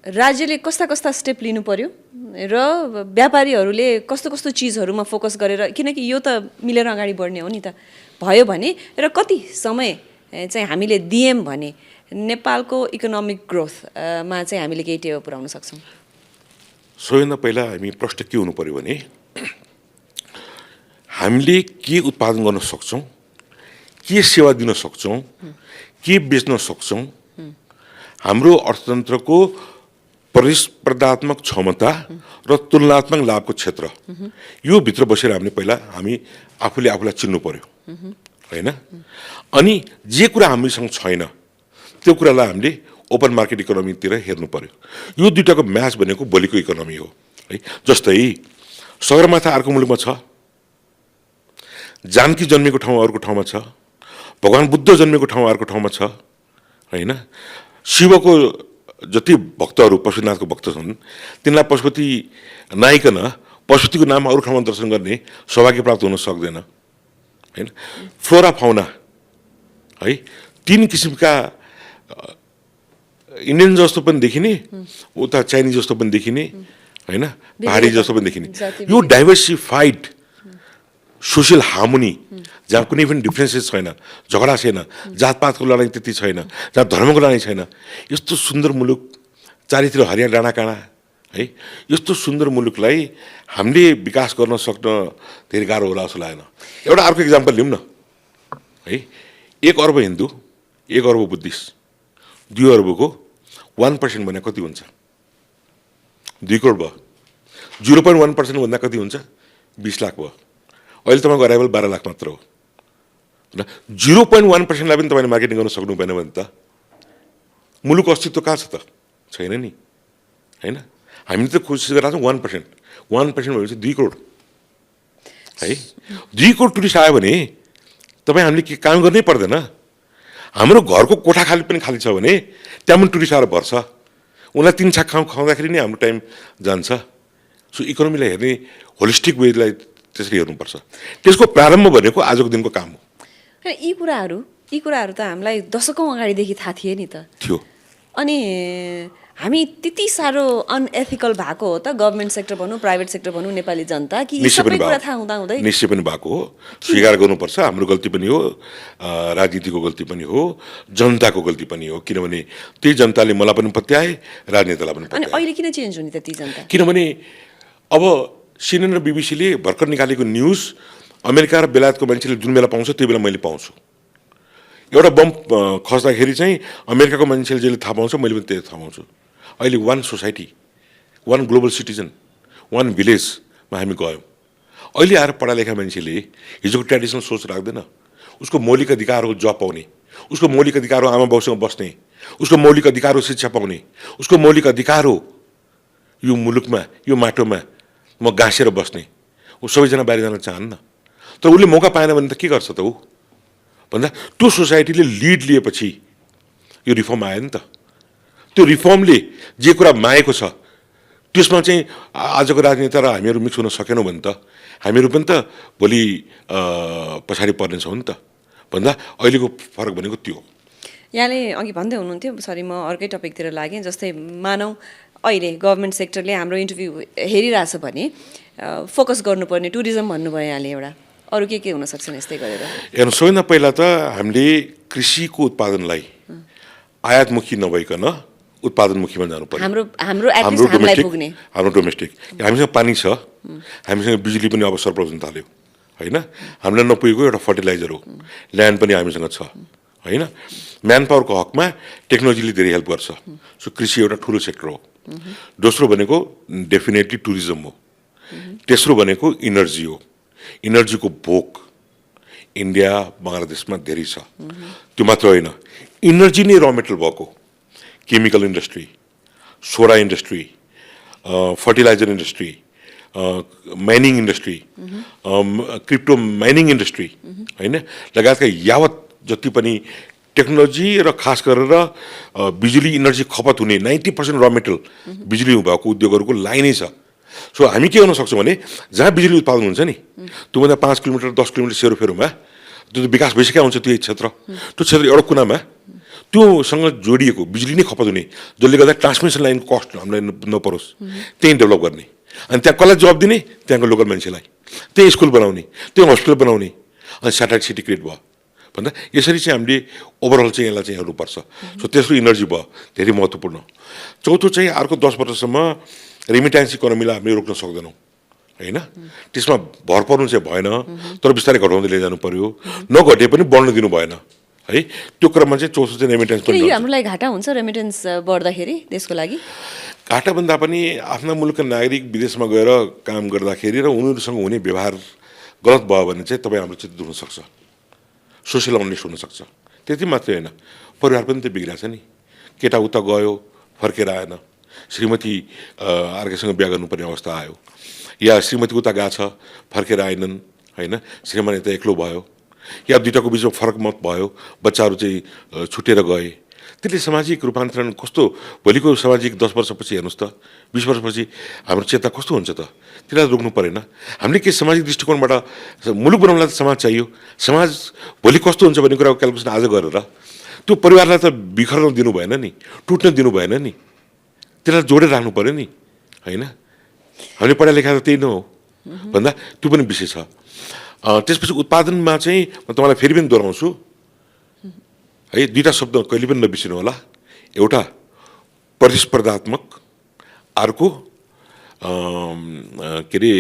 राज्यले कस्ता कस्ता स्टेप लिनु पर्यो र व्यापारीहरूले कस्तो कस्तो चिजहरूमा फोकस गरेर, किनकि यो त मिलेर अगाडि बढ्ने हो नि त, भयो भने र कति समय चाहिँ हामीले दियौँ भने नेपालको इकोनोमिक ग्रोथमा चाहिँ हामीले केही टेवा पुर्याउन सक्छौँ? सबैभन्दा पहिला हामी प्रश्न के हुनु पर्यो भने हामीले के उत्पादन गर्न सक्छौँ, के सेवा दिन सक्छौँ, के बेच्न सक्छौँ, हाम्रो अर्थतन्त्रको प्रतिस्पर्धात्मक क्षमता र तुलनात्मक लाभको क्षेत्र यो भित्र बसेर हामी आफूले आफूलाई चिन्नु पर्यो होइन। अनि जे कुरा हामीसँग छैन त्यो कुरालाई हामीले ओपन मार्केट इकोनोमीतिर हेर्नु पर्यो। यो दुईटाको म्याच भनेको भोलिको इकोनोमी हो है। जस्तै सगरमाथा अर्को मुलुकमा छ, जानकी जन्मेको ठाउँ अर्को ठाउँमा छ, भगवान् बुद्ध जन्मेको ठाउँ अर्को ठाउँमा छ होइन। शिवको जति भक्तहरू पशुपतिनाथको भक्त छन् तिनलाई पशुपति नआइकन पशुपतिको नाम अरू ठाउँमा दर्शन गर्ने सौभाग्य प्राप्त हुन सक्दैन होइन। फ्लोरा फाउना है 3 किसिमका इन्डियन जस्तो पनि देखिने, उता चाइनिज जस्तो पनि देखिने होइन, पहाडी जस्तो पनि देखिने। यो डाइभर्सिफाइड सोसियल हार्मोनी जहाँ कुनै पनि डिफ्रेन्सेस छैन, झगडा छैन, जातपातको लडाइँ त्यति छैन, जहाँ धर्मको लडाइँ छैन, यस्तो सुन्दर मुलुक, चारैतिर हरिया डाँडा काँडा है, यस्तो सुन्दर मुलुकलाई हामीले विकास गर्न सक्न धेरै गाह्रो होला जस्तो लागेन। एउटा अर्को इक्जाम्पल लिउँ न है। 1 अर्ब हिन्दू, 1 अर्ब बुद्धिस्ट, 2 अर्बको 1% भन्दा कति हुन्छ? 2 करोड भयो। 0.1% भन्दा कति हुन्छ? 20 लाख भयो। अहिले तपाईँको अराइभल 12 लाख मात्र हो र 0.1%लाई पनि तपाईँले मार्केटिङ गर्न सक्नु भएन भने त मुलुकको अस्तित्व कहाँ छ त? छैन नि होइन। हामीले त कोसिस गरिरहेको छौँ 1% भनेपछि 2 करोड है। 2 करोड टुरिस्ट आयो भने तपाईँ हामीले के काम गर्नै पर्दैन। हाम्रो घरको कोठा पनि खाली छ भने त्यहाँ पनि टुरिस्ट आएर भर्छ। उनलाई 3 छाक खुवाउँदाखेरि नै हाम्रो टाइम जान्छ। सो इकोनोमीलाई हेर्ने होलिस्टिक वेलाई त्यसरी हेर्नुपर्छ। त्यसको प्रारम्भ भनेको आजको दिनको काम हो। यी कुराहरू त हामीलाई दशकौँ अगाडिदेखि थाहा थिए नि त थियो। अनि हामी त्यति साह्रो अनएथिकल भएको हो त, गभर्मेन्ट सेक्टर भनौँ, प्राइभेट सेक्टर भनौँ, नेपाली जनता, कि यी सबै कुरा थाहा हुँदै? निश्चय पनि भएको हो, स्वीकार गर्नुपर्छ। हाम्रो गल्ती पनि हो, राजनीतिको गल्ती पनि हो, जनताको गल्ती पनि हो। किनभने त्यही जनताले मलाई पनि पत्याए, राजनेतालाई पनि अनि पत्याए। अहिले किन चेन्ज हुने त ती जनता? किनभने अब CNN र BBC ले भर्खर निकालेको न्युज अमेरिका र बेलायतको मान्छेले जुन बेला पाउँछ त्यो बेला मैले पाउँछु। एउटा बम खस्दाखेरि चाहिँ अमेरिकाको मान्छेले जहिले थाहा पाउँछ मैले पनि त्यही थाहा पाउँछु। अहिले one society, one global citizen, one भिलेजमा हामी गयौँ। अहिले आएर पढालेखा मान्छेले हिजोको ट्रेडिसनल सोच राख्दैन। उसको मौलिक अधिकार हो जब पाउने, उसको मौलिक अधिकार हो आमा बाउसँग बस्ने, उसको मौलिक अधिकार हो शिक्षा पाउने, उसको मौलिक अधिकार हो यो मुलुकमा यो माटोमा म गाँसेर बस्ने। ऊ सबैजना बाहिर जान चाहन्न, तर उसले मौका पाएन भने त के गर्छ त ऊ भन्दा त्यो सोसाइटीले लिड लिएपछि यो रिफर्म आयो नि त। त्यो रिफर्मले जे कुरा मागेको छ त्यसमा चाहिँ आजको राजनेता र हामीहरू मिक्स हुन सकेनौँ भने त हामीहरू पनि त भोलि पछाडि पर्नेछौँ नि त भन्दा अहिलेको फरक भनेको त्यो हो। यहाँले अघि भन्दै हुनुहुन्थ्यो, सरी म अर्कै टपिकतिर लागेँ, जस्तै मानौँ अहिले गभर्मेन्ट सेक्टरले हाम्रो इन्टरभ्यू हेरिरहेछ भने फोकस गर्नुपर्ने टुरिज्म भन्नुभयो यहाँले, एउटा अरू के हुन सक्छन् यस्तै गरेर? हेर्नु, सबैभन्दा पहिला त हामीले कृषिको उत्पादनलाई आयातमुखी नभइकन उत्पादनमुखीमा जानु पर्यो। हाम्रो एटलिस्ट हामीलाई पुग्ने, हाम्रो डोमेस्टिक। हामीसँग पानी छ, हामीसँग बिजुली पनि अब सरप्लस हुन थाल्यो होइन। हामीलाई नपुगेको एउटा फर्टिलाइजर हो, ल्यान्ड पनि हामीसँग छ होइन। म्यान पावरको हकमा टेक्नोलोजीले धेरै हेल्प गर्छ। सो कृषि एउटा ठुलो सेक्टर हो। दोस्रो भनेको डेफिनेटली टुरिज्म हो। तेस्रो भनेको इनर्जी हो। इनर्जीको भोक इन्डिया बङ्गलादेशमा धेरै छ। त्यो मात्र होइन, इनर्जी नै र मेटेरियल भएको chemical industry, soda industry, fertiliser industry, mining industry, crypto mining industry होइन, लगायतका यावत जति पनि टेक्नोलोजी र खास गरेर बिजुली इनर्जी खपत हुने 90% र मेटेरियल बिजुली भएको उद्योगहरूको लाइनै छ। सो हामी के गर्न सक्छौँ भने जहाँ बिजुली उत्पादन हुन्छ नि त्योभन्दा 5 किलोमिटर 10 किलोमिटर सेरोफेरोमा त्यो विकास भइसकेको हुन्छ त्यो क्षेत्र, त्यो क्षेत्र एउटा कुनामा त्योसँग जोडिएको बिजुली नै खपत हुने, जसले गर्दा ट्रान्समिसन लाइनको कस्ट हामीलाई नपरोस्, त्यहीँ डेभलप गर्ने। अनि त्यहाँ कसलाई जवाब दिने? त्यहाँको लोकल मान्छेलाई। त्यही स्कुल बनाउने, त्यही हस्पिटल बनाउने, अनि स्याटेलाइट सिटी क्रिएट भयो भन्दा यसरी चाहिँ हामीले ओभरअल चाहिँ यसलाई चाहिँ हेर्नुपर्छ। सो तेस्रो इनर्जी भयो, धेरै महत्त्वपूर्ण। चौथो चाहिँ अर्को 10 वर्षसम्म रेमिट्यान्स इकोनोमीलाई हामीले रोक्न सक्दैनौँ होइन। त्यसमा भर पर्नु चाहिँ भएन, तर बिस्तारै घटाउँदै लैजानु पर्यो। नघटे पनि बढ्न दिनु भएन है। त्यो क्रममा चाहिँ चौथो चाहिँ रेमिट्यान्स पनि। यो हाम्रो लागि घाटा हुन्छ रेमिटेन्स बढ्दाखेरि देशको लागि? घाटा भन्दा पनि आफ्ना मुलुकका नागरिक विदेशमा गएर काम गर्दाखेरि र उनीहरूसँग हुने व्यवहार गलत भयो भने चाहिँ तपाईँ हाम्रो चित्त दुख्न सक्छ, सोसियल अनरेस्ट हुनसक्छ। त्यति मात्रै होइन, परिवार पनि त बिग्रिएको छ नि। केटा उता गयो फर्केर आएन, श्रीमती अर्कैसँग बिहा गर्नुपर्ने अवस्था आयो, या श्रीमती उता गएको छ फर्केर आएनन् होइन, श्रीमान यता एक्लो भयो, या दुइटाको बिचमा फरक मत भयो, बच्चाहरू चाहिँ छुटेर गए। त्यसले सामाजिक रूपान्तरण कस्तो, भोलिको सामाजिक 10 वर्षपछि हेर्नुहोस् त, 20 वर्षपछि हाम्रो चेतना कस्तो हुन्छ त? त्यसलाई रोक्नु परेन। हामीले के सामाजिक दृष्टिकोणबाट मुलुक बनाउनलाई त समाज चाहियो। समाज भोलि कस्तो हुन्छ भन्ने कुराको क्यालकुलेसन आज गरेर त्यो परिवारलाई त बिखर्न दिनु भएन नि, टुट्न दिनु भएन नि, त्यसलाई जोडेर राख्नु पऱ्यो नि होइन। हामीले पढा लेखा त त्यही नै हो भन्दा त्यो पनि विषय छ। त्यसपछि उत्पादनमा चाहिँ म तपाईँलाई फेरि पनि दोहोऱ्याउँछु है, दुईवटा शब्द कहिले पनि नबिर्सिनु होला। एउटा प्रतिस्पर्धात्मक, अर्को के अरे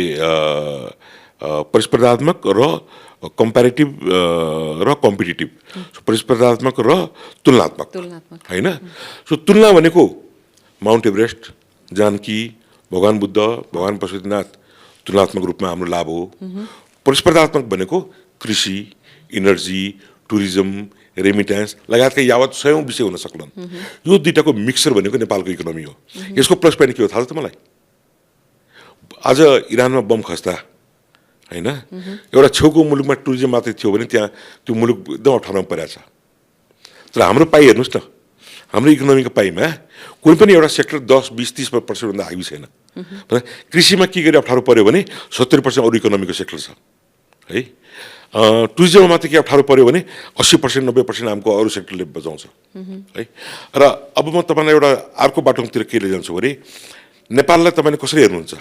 प्रतिस्पर्धात्मक र कम्पेरिटिभ र कम्पिटिटिभ। प्रतिस्पर्धात्मक र तुलनात्मक होइन। सो तुलना भनेको माउन्ट एभरेस्ट, जानकी, भगवान् बुद्ध, भगवान् पशुपतिनाथ तुलनात्मक रूपमा हाम्रो लाभ हो। प्रतिस्पर्धात्मक भनेको कृषि, इनर्जी, टुरिज्म, रेमिट्यान्स लगायतका यावत 100औं विषय हुन सक्लान्। यो दुईटाको मिक्सर भनेको नेपालको इकोनोमी हो। यसको प्लस पोइन्ट के हो थाहा छ त मलाई? आज इरानमा बम खस्दा होइन, एउटा छेउको मुलुकमा टुरिज्म मात्रै थियो भने त्यहाँ त्यो मुलुक एकदम अप्ठ्यारोमा परेको छ। तर हाम्रो पाइ हेर्नुहोस् न, हाम्रो इकोनोमीको पाइमा कुनै पनि एउटा सेक्टर 10, 20, 30% भन्दा हाबी छैन। कृषिमा के गरी अप्ठ्यारो पर्यो भने 70% अरू इकोनोमीको सेक्टर छ है। टुरिज्ममा मात्रै के अप्ठ्यारो पर्यो भने 80%, 90% हाम्रो अरू सेक्टरले बचाउँछ है। र अब म तपाईँलाई एउटा अर्को बाटोतिर के लैजान्छु भने नेपाललाई तपाईँले कसरी हेर्नुहुन्छ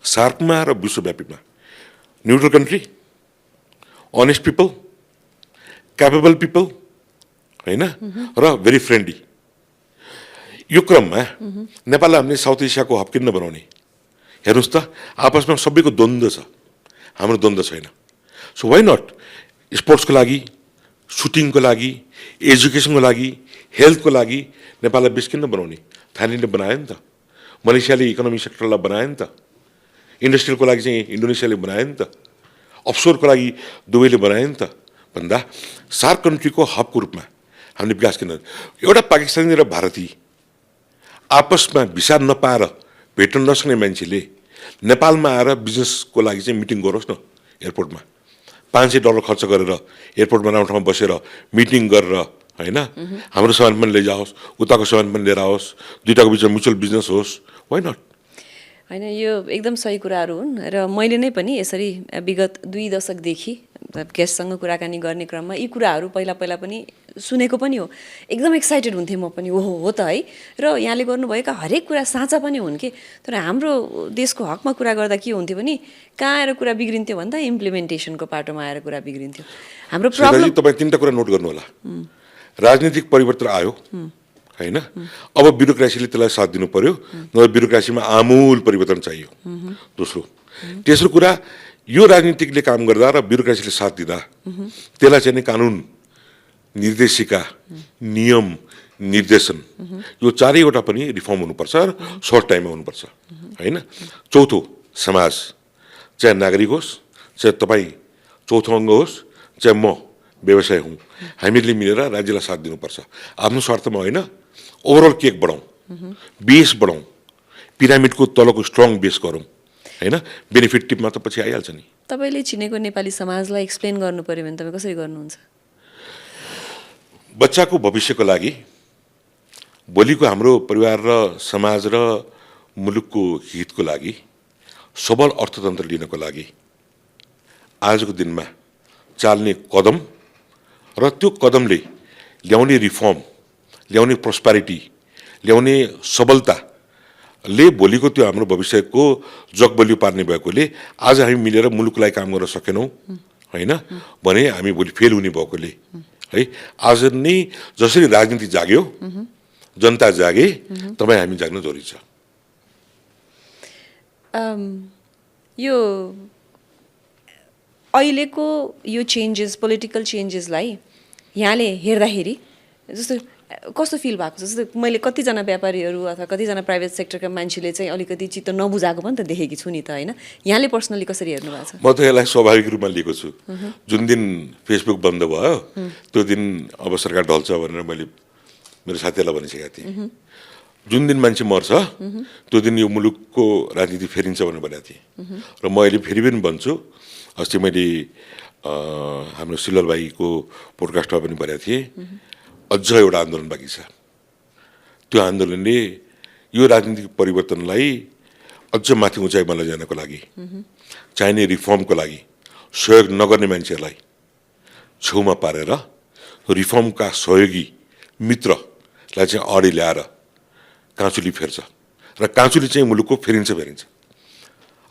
सार्कमा र विश्वव्यापीमा? Neutral country, honest people, capable people होइन, र भेरी फ्रेन्डली। यो क्रममा नेपाललाई हामीले साउथ एसियाको हब किन नबनाउने? हेर्नुहोस् त, आपसमा सबैको द्वन्द्व छ, हाम्रो द्वन्द्व छैन। सो वाइ नट स्पोर्ट्सको लागि, सुटिङको लागि, एजुकेसनको लागि, हेल्थको लागि नेपाललाई बेस किन बनाउने? थाइल्यान्डले बनायो नि त, मलेसियाले इकोनोमिक सेक्टरलाई बनायो नि त, इन्डस्ट्रियलको लागि चाहिँ इन्डोनेसियाले बनायो नि त, अफसोरको लागि दुबईले बनायो नि त, भन्दा सार्क कन्ट्रीको हबको रूपमा हामीले विकास किन? एउटा पाकिस्तानी र भारतीय आपसमा भिसा नपाएर भेट्न नसक्ने मान्छेले नेपालमा आएर बिजनेसको लागि चाहिँ मिटिङ गरोस् न एयरपोर्टमा, $500 खर्च गरेर एयरपोर्टमा राम्रो ठाउँमा बसेर मिटिङ गरेर, होइन, हाम्रो सामान पनि लैजाओस्, उताको सामान पनि लिएर आओस्, दुईटाको बिचमा म्युचुअल बिजनेस होस्, वाइ नट? होइन, यो एकदम सही कुराहरू हुन् र मैले नै पनि यसरी विगत 2 दशकदेखि गेस्टसँग कुराकानी गर्ने क्रममा यी कुराहरू पहिला पनि सुनेको पनि हो। एकदम एक्साइटेड हुन्थेँ म पनि, ओहो हो त है, र यहाँले गर्नुभएका हरेक कुरा साँचा पनि हुन् कि। तर हाम्रो देशको हकमा कुरा गर्दा के हुन्थ्यो भने कहाँ आएर कुरा बिग्रिन्थ्यो भन्दा इम्प्लिमेन्टेसनको पाटोमा आएर कुरा बिग्रिन्थ्यो। हाम्रो प्रब्लम तपाईँ 3टा कुरा नोट गर्नु होला। राजनीतिक परिवर्तन आयो, होइन, अब ब्युरोक्रेसीले त्यसलाई साथ दिनु पर्यो, नभए ब्युरोक्रेसीमा आमूल परिवर्तन चाहियो। तेस्रो कुरा, यो राजनीतिकले काम गर्दा र ब्युरोक्रेसीले साथ दिँदा त्यसलाई चाहिँ नि कानुन, निर्देशिका, नियम, निर्देशन, यो चारैवटा पनि रिफर्म हुनुपर्छ र सर्ट टाइममा हुनुपर्छ, होइन। चौथो, समाज, चाहे नागरिक होस्, चाहे तपाईँ चौथो अङ्ग होस्, चाहे म व्यवसाय हुँ, हामीले मिलेर राज्यलाई साथ दिनुपर्छ। आफ्नो स्वार्थमा होइन, ओभरअल केक बढाउँ, बेस बढाउँ, पिरामिडको तलको स्ट्रङ बेस गरौँ, होइन। बेनिफिट टिपमा त पछि आइहाल्छ नि। तपाईँले चिनेको नेपाली समाजलाई एक्सप्लेन गर्नु पर्यो भने तपाईँ कसरी गर्नुहुन्छ? बच्चाको भविष्यको लागि, भोलिको हाम्रो परिवार र समाज र मुलुकको हितको लागि, सबल अर्थतन्त्र लिनको लागि आजको दिनमा चाल्ने कदम र त्यो कदमले ल्याउने रिफर्म, ल्याउने प्रोस्पेरिटी, ल्याउने सबलताले भोलिको त्यो हाम्रो भविष्यको जगबलियो पार्ने भएकोले आज हामी मिलेर मुलुकलाई काम गर्न सकेनौँ, होइन भने हामी भोलि फेल हुने भएकोले है, आज नै जसरी राजनीति जाग्यो, जनता जागे, तपाईँ हामी जाग्न जरुरी छ। यो अहिलेको यो चेन्जेस, पोलिटिकल चेन्जेसलाई यहाँले हेर्दाखेरि जस्तो कस्तो फिल भएको छ? जस्तो मैले कतिजना व्यापारीहरू अथवा कतिजना प्राइभेट सेक्टरका मान्छेले चाहिँ अलिकति चित्त नबुझाएको पनि त देखेकी छु नि त, होइन। यहाँले पर्सनली कसरी हेर्नु भएको छ? म त यसलाई स्वाभाविक रूपमा लिएको छु। जुन दिन फेसबुक बन्द भयो त्यो दिन अब सरकार ढल्छ भनेर मैले मेरो साथीहरूलाई भनिसकेको थिएँ। जुन दिन मान्छे मर्छ त्यो दिन यो मुलुकको राजनीति फेरिन्छ भनेर भनेको थिएँ र म अहिले फेरि पनि भन्छु। अस्ति मैले हाम्रो सिलल भाइको पोडकास्टमा पनि भनेको थिएँ, अझ एउटा आन्दोलन बाँकी छ। त्यो आन्दोलनले यो राजनीतिक परिवर्तनलाई अझ माथि उचाइमा लैजानको लागि, चाहिने रिफर्मको लागि सहयोग नगर्ने मान्छेहरूलाई छेउमा पारेर रिफर्मका सहयोगी मित्रलाई चाहिँ अगाडि ल्याएर काँचुली फेर्छ र काँचुली चाहिँ मुलुकको फेरिन्छ।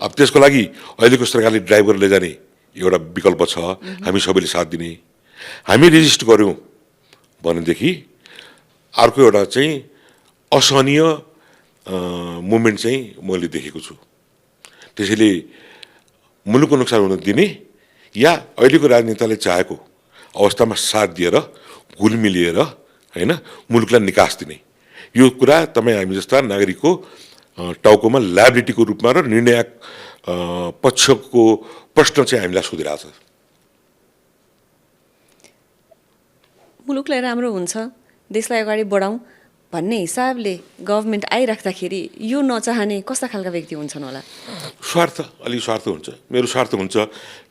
अब त्यसको लागि अहिलेको सरकारले ड्राइभ गरेर लैजाने एउटा विकल्प छ, हामी सबैले साथ दिने। हामी रेजिस्ट गऱ्यौँ भनेदेखि अर्को एउटा चाहिँ असहनीय मुभमेन्ट चाहिँ मैले देखेको छु। त्यसैले मुलुकको नोक्सान हुन दिने या अहिलेको राजनेताले चाहेको अवस्थामा साथ दिएर घुल मिलिएर, होइन, मुलुकलाई निकास दिने, यो कुरा तपाईँ हामी जस्ता नागरिकको टाउकोमा लायबिलिटीको रूपमा र निर्णायक पक्षको प्रश्न चाहिँ हामीलाई सोधिरहेछ। मुलुकलाई राम्रो हुन्छ, देशलाई अगाडि बढाउँ भन्ने हिसाबले गभर्मेन्ट आइराख्दाखेरि यो नचाहने कस्ता खालका व्यक्ति हुन्छन् होला? स्वार्थ, अलिक स्वार्थ हुन्छ। मेरो स्वार्थ हुन्छ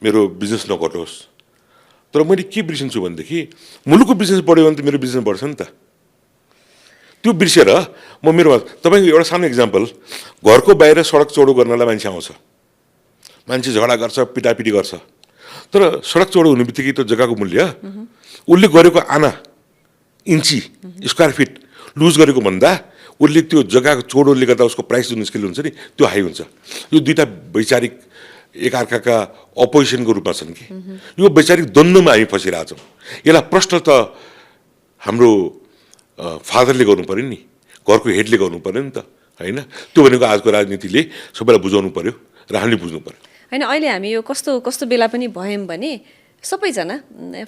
मेरो बिजनेस नघटोस्। तर मैले के बिर्सिन्छु भनेदेखि मुलुकको बिजनेस बढ्यो भने त मेरो बिजनेस बढ्छ नि त। त्यो बिर्सेर म मेरो तपाईँको एउटा सानो इक्जाम्पल, घरको बाहिर सडक चौडो गर्नलाई मान्छे आउँछ, मान्छे झगडा गर्छ, पिटापिटी गर्छ, तर सडक चौडो हुने बित्तिकै त्यो जग्गाको मूल्य उसले गरेको आना, इन्ची, स्क्वायर फिट लुज गरेको भन्दा उसले त्यो जग्गाको चौडोले गर्दा उसको प्राइस जुन निस्केल हुन्छ नि त्यो हाई हुन्छ। यो दुईवटा वैचारिक एकअर्काका अपोजिसनको रूपमा छन् कि यो वैचारिक द्वन्द्वमा हामी फसिरहेछौँ। यसलाई प्रश्न त हाम्रो फादरले गर्नु पर्यो नि, घरको हेडले गर्नु पर्यो नि त, होइन। त्यो भनेको आजको राजनीतिले सबैलाई बुझाउनु पर्यो र हामीले बुझ्नु पर्यो। होइन अहिले हामी यो कस्तो कस्तो बेला पनि भयौँ भने सबैजना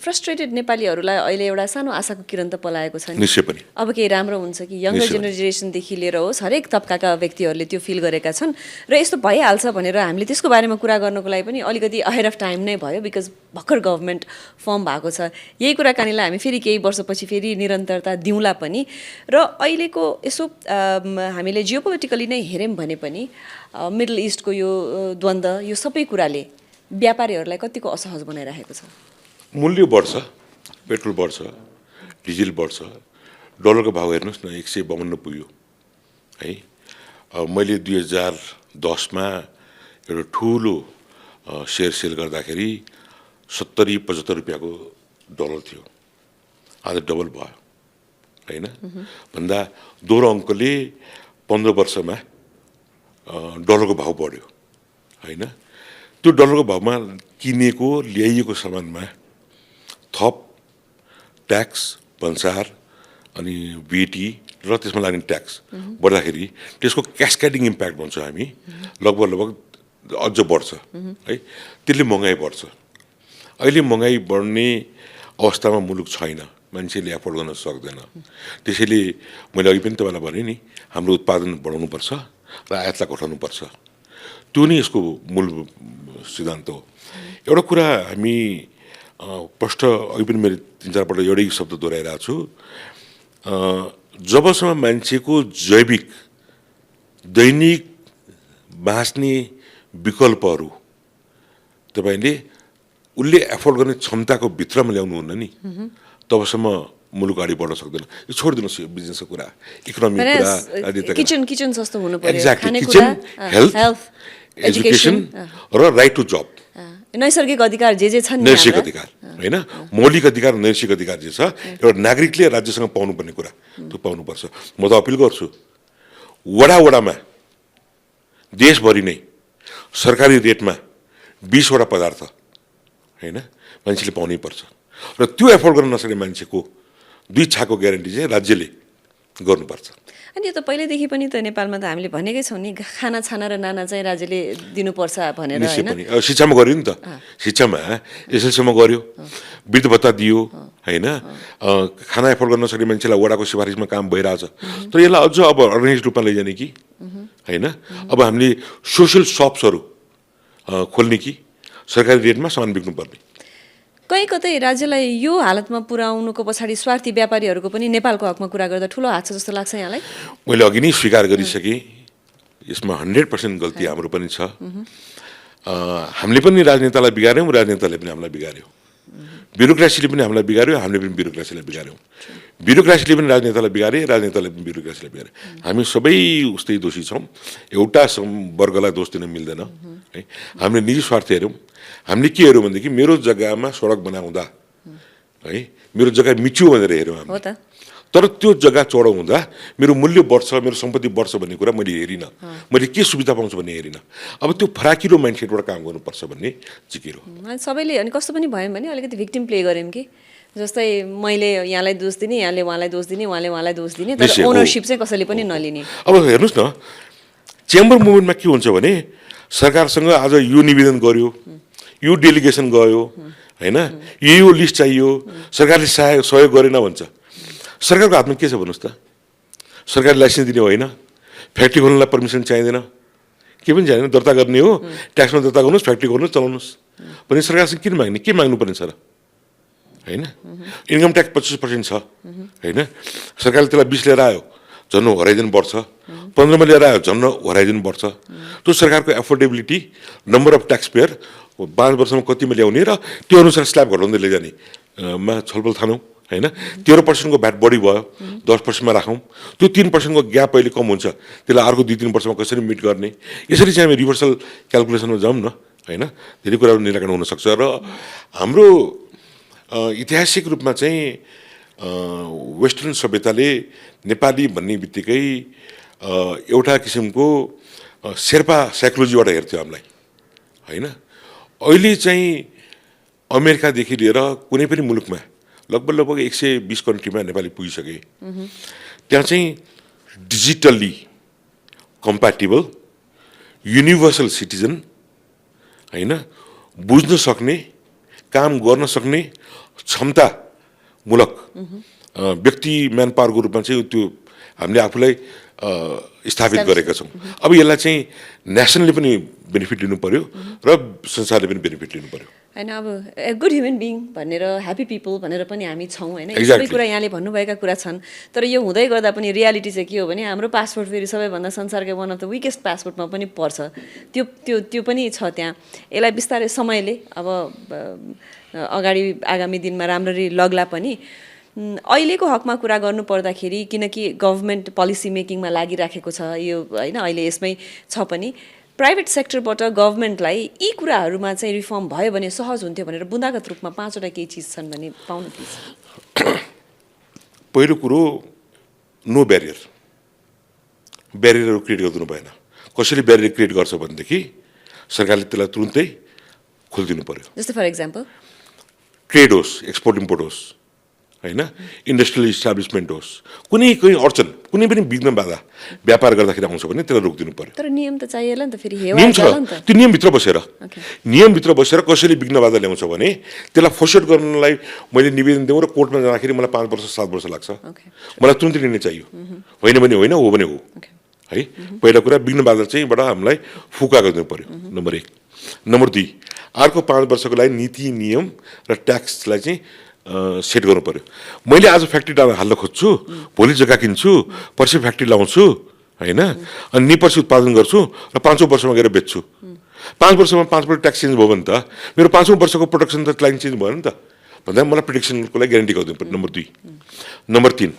फ्रस्ट्रेटेड नेपालीहरूलाई अहिले एउटा सानो आशाको किरण त पलाएको छ नि। निश्चय पनि अब केही राम्रो हुन्छ कि यङ्गर जेनेरेसनदेखि लिएर होस् हरेक तबकाका व्यक्तिहरूले त्यो फिल गरेका छन् र यस्तो भइहाल्छ भनेर हामीले त्यसको बारेमा कुरा गर्नको लागि पनि अलिकति अहेड अफ टाइम नै भयो बिकज भर्खर गभर्मेन्ट फर्म भएको छ। यही कुराकानीलाई हामी फेरि केही वर्षपछि फेरि निरन्तरता दिउँला पनि र अहिलेको यसो हामीले जियोपोलिटिकली नै हेऱ्यौँ भने पनि मिडल इस्टको यो द्वन्द्व यो सबै कुराले व्यापारीहरूलाई कतिको असहज बनाइरहेको छ। मूल्य बढ्छ, पेट्रोल बढ्छ, डिजेल बढ्छ, डलरको भाउ हेर्नुहोस् न 152 पुग्यो है। मैले 2010मा एउटा ठुलो सेयर सेल गर्दाखेरि 70-75 रुपियाँको डलर थियो, आज डबल भयो होइन। भन्दा दोहोरो अङ्कले 15 वर्षमा डलरको भाउ बढ्यो होइन। त्यो डलरको भावमा किनेको ल्याइएको सामानमा थप ट्याक्स भन्सार अनि भिटी र त्यसमा लाग्ने ट्याक्स बढ्दाखेरि त्यसको क्यास्केडिङ इम्प्याक्ट भन्छौँ हामी, लगभग अझ बढ्छ है। त्यसले महँगाइ बढ्छ। अहिले महँगाइ बढ्ने अवस्थामा मुलुक छैन, मान्छेले एफोर्ड गर्न सक्दैन। त्यसैले मैले अघि पनि तपाईँलाई भने नि हाम्रो उत्पादन बढाउनुपर्छ र आयातलाई घटाउनुपर्छ। त्यो नै यसको मूल सिद्धान्त हो। एउटा कुरा हामी प्रष्ट अघि पनि मैले 3-4 पल्ट एउटै शब्द दोहोऱ्याइरहेको छु, जबसम्म मान्छेको जैविक दैनिक बाँच्ने विकल्पहरू तपाईँले उसले एफोर्ड गर्ने क्षमताको भित्रमा ल्याउनुहुन्न नि, तबसम्म मुलुक अगाडि बढ्न सक्दैन। यो छोडिदिनुहोस् यो बिजनेसको कुरा, इकोनोमिक कुरा, किचन सस्तो हुनु पर्यो, एक्ज्याक्टली किचन, हेल्थ, एजुकेसन र राइट टु जब, नैसर्गिक अधिकार जे छन्, नैसर्गिक अधिकार होइन, मौलिक अधिकार नैसर्गिक अधिकार जे छ एउटा नागरिकले राज्यसँग पाउनुपर्ने कुरा त्यो पाउनुपर्छ। म त अपिल गर्छु वडामा देशभरि नै सरकारी रेटमा 20 वटा पदार्थ होइन मान्छेले पाउनै पर्छ र त्यो एफोर्ड गर्न नसक्ने मान्छेको 2 छाको ग्यारेन्टी चाहिँ राज्यले गर्नुपर्छ। अनि यो त पहिल्यैदेखि पनि त नेपालमा त हामीले भनेकै छौँ नि, खाना छाना र नाना चाहिँ राज्यले दिनुपर्छ भनेर होइन। शिक्षामा गर्यो नि त, शिक्षामा एसएलसीमा गर्यो, वृद्ध भत्ता दियो होइन, खाना एफोर्ड गर्न नसक्ने मान्छेलाई वडाको सिफारिसमा काम भइरहेछ। तर यसलाई अझ अब अर्गनाइज रूपमा लैजाने कि होइन। अब हामीले सोसियल सप्सहरू खोल्ने कि सरकारी रेटमा सामान बिक्नुपर्ने। कहीँ कतै राज्यलाई यो हालतमा पुर्याउनुको पछाडि स्वार्थी व्यापारीहरूको पनि नेपालको हकमा कुरा गर्दा ठुलो हात छ जस्तो लाग्छ यहाँलाई? मैले अघि नै स्वीकार गरिसकेँ, यसमा 100% गल्ती हाम्रो पनि छ। हामीले पनि राजनेतालाई बिगार्यौँ, राजनेताले पनि हामीलाई बिगार्यो, ब्युरोक्रेसीले पनि हामीलाई बिगार्यो, हामीले पनि ब्युरोक्रेसीलाई बिगार्यौँ, ब्युरोक्रेसीले पनि राजनेतालाई बिगारे, राजनेताले पनि ब्युरोक्रेसीलाई बिगारे। हामी सबै उस्तै दोषी छौँ, एउटा वर्गलाई दोष दिन मिल्दैन है। हामीले निजी स्वार्थ हेऱ्यौँ, हामीले के हेऱ्यौँ भनेदेखि मेरो जग्गामा सडक बनाउँदा है मेरो जग्गा मिच्यो भनेर हेऱ्यौँ हामीले, तर त्यो जग्गा चौडो हुँदा मेरो मूल्य बढ्छ, मेरो सम्पत्ति बढ्छ भन्ने कुरा मैले हेरिनँ, मैले के सुविधा पाउँछु भन्ने हेरिनँ। अब त्यो फराकिलो माइन्डसेटबाट काम गर्नुपर्छ भन्ने जिकिर हो। सबैले अनि कस्तो पनि भयो भने अलिकति भिक्टिम प्ले गऱ्यौँ कि, जस्तै मैले यहाँलाई दोष दिने, यहाँले उहाँलाई दोष दिने, उहाँले उहाँलाई दोष दिने, तर ओनरसिप चाहिँ कसैले पनि नलिने। अब हेर्नुहोस् न, चेम्बर मुभमेन्टमा के हुन्छ भने सरकारसँग आज यो निवेदन गर्यो, यो डेलिगेसन गयो होइन, यो लिस्ट चाहियो, सरकारले सहयोग गरेन भन्छ। सरकारको हातमा के छ भन्नुहोस् त? सरकारले लाइसेन्स दिने होइन, फ्याक्ट्री खोल्नलाई पर्मिसन चाहिँदैन, के पनि चाहिँदैन, दर्ता गर्ने हो, ट्याक्समा दर्ता गर्नुहोस्, फ्याक्ट्री खोल्नुहोस्, चलाउनुहोस् भने सरकारसँग किन माग्ने, के माग्नु पर्ने छ र होइन। इन्कम ट्याक्स 25% छ होइन, सरकारले त्यसलाई 20 लिएर आयो झन् होराइजन बढ्छ, 15मा लिएर आयो झन् होराइजन बढ्छ। त्यो सरकारको affordability, number of tax pair 5 वर्षमा कतिमा ल्याउने र त्यो अनुसार स्ल्याब घटाउँदै लैजाने मा छलफल थानौँ होइन। 13% भ्याट बढी भयो, 10% राखौँ, त्यो 3% ग्याप अहिले कम हुन्छ, त्यसलाई अर्को 2-3 वर्षमा कसरी मिट गर्ने, यसरी चाहिँ हामी रिभर्सल क्यालकुलेसनमा जाउँ न होइन, धेरै कुराहरू निराकरण हुनसक्छ। र हाम्रो ऐतिहासिक रूपमा चाहिँ वेस्टर्न सभ्यताले नेपाली भन्ने बित्तिकै एउटा किसिमको शेर्पा साइकोलोजीबाट हेर्थ्यो हामीलाई होइन। अहिले चाहिँ अमेरिकादेखि लिएर कुनै पनि मुलुकमा लगभग 120 कन्ट्रीमा नेपाली पुगिसके, त्यहाँ चाहिँ डिजिटल्ली कम्प्याटेबल युनिभर्सल सिटिजन होइन बुझ्न सक्ने काम गर्न सक्ने क्षमतामूलक व्यक्ति म्यान पावरको रूपमा चाहिँ त्यो हामीले आफूलाई स्थापित गरेका छौँ। अब यसलाई चाहिँ नेसनले पनि बेनिफिट लिनु पर्यो र संसारले पनि बेनिफिट लिनु पर्यो। होइन अब ए गुड ह्युमन बिङ भनेर ह्याप्पी पिपल भनेर पनि हामी छौँ होइन यो Exactly. सबै कुरा यहाँले भन्नुभएका कुरा छन्। तर यो हुँदै गर्दा पनि रियालिटी चाहिँ के हो भने हाम्रो पासपोर्ट फेरि सबैभन्दा संसारकै वान अफ द विकेस्ट पासपोर्टमा पनि पर्छ। त्यो त्यो त्यो पनि छ त्यहाँ। यसलाई बिस्तारै समयले अब अगाडि आगामी दिनमा राम्ररी लग्ला पनि अहिलेको हकमा कुरा गर्नु पर्दाखेरि किनकि गभर्मेन्ट पोलिसी मेकिङमा लागिराखेको छ यो होइन अहिले यसमै छ पनि प्राइभेट सेक्टरबाट गभर्मेन्टलाई यी कुराहरूमा चाहिँ रिफर्म भयो भने सहज हुन्थ्यो भनेर बुँदागत रूपमा 5वटा केही चिज छन् भने पाउनु प्लिज। पहिलो कुरो नो ब्यारियर, ब्यारियरहरू क्रिएट गरिदिनु भएन। कसैले ब्यारियर क्रिएट गर्छ भनेदेखि सरकारले त्यसलाई तुरुन्तै खोलिदिनु पर्यो। जस्तै फर इक्जाम्पल ट्रेड होस्, एक्सपोर्ट इम्पोर्ट होस्, होइन इन्डस्ट्रियल इस्टाब्लिसमेन्ट होस्, कुनै अडचन कुनै पनि विघ्न बाधा व्यापार गर्दाखेरि आउँछ भने त्यसलाई रोकिदिनु पर्यो। तर नियम त चाहिएला नि त फेरि हेवा नियम छ, जाला नि त। त्यो नियमभित्र बसेर कसैले विघ्न बाधा ल्याउँछ भने त्यसलाई फोर्सेट गर्नलाई मैले निवेदन दिउँ र कोर्टमा जाँदाखेरि मलाई 5 वर्ष 7 वर्ष लाग्छ। मलाई तुरन्तै निर्णय चाहियो, होइन भने होइन, हो भने हो है। पहिला कुरा विघ्न बाधा चाहिँ बाट हामीलाई फुका गरिदिनु पर्यो नम्बर 1। नम्बर 2 अर्को 5 वर्षको लागि नीति नियम र ट्याक्सलाई चाहिँ सेट गर्नु पर्यो। मैले आज फ्याक्ट्री हाल्न खोज्छु, भोलि जग्गा किन्छु, पर्सि फ्याक्ट्री लाउँछु होइन, अनि निपर्सि उत्पादन गर्छु र 5औं वर्षमा गएर बेच्छु। 5 वर्षमा 5 पल्ट ट्याक्स चेन्ज भयो भने त मेरो 5औं वर्षको प्रोडक्सन त लाइन चेन्ज भयो नि त भन्दा मलाई प्रिडिक्सनको लागि ग्यारेन्टी गरिदिनु पर्यो। नम्बर 2। नम्बर 3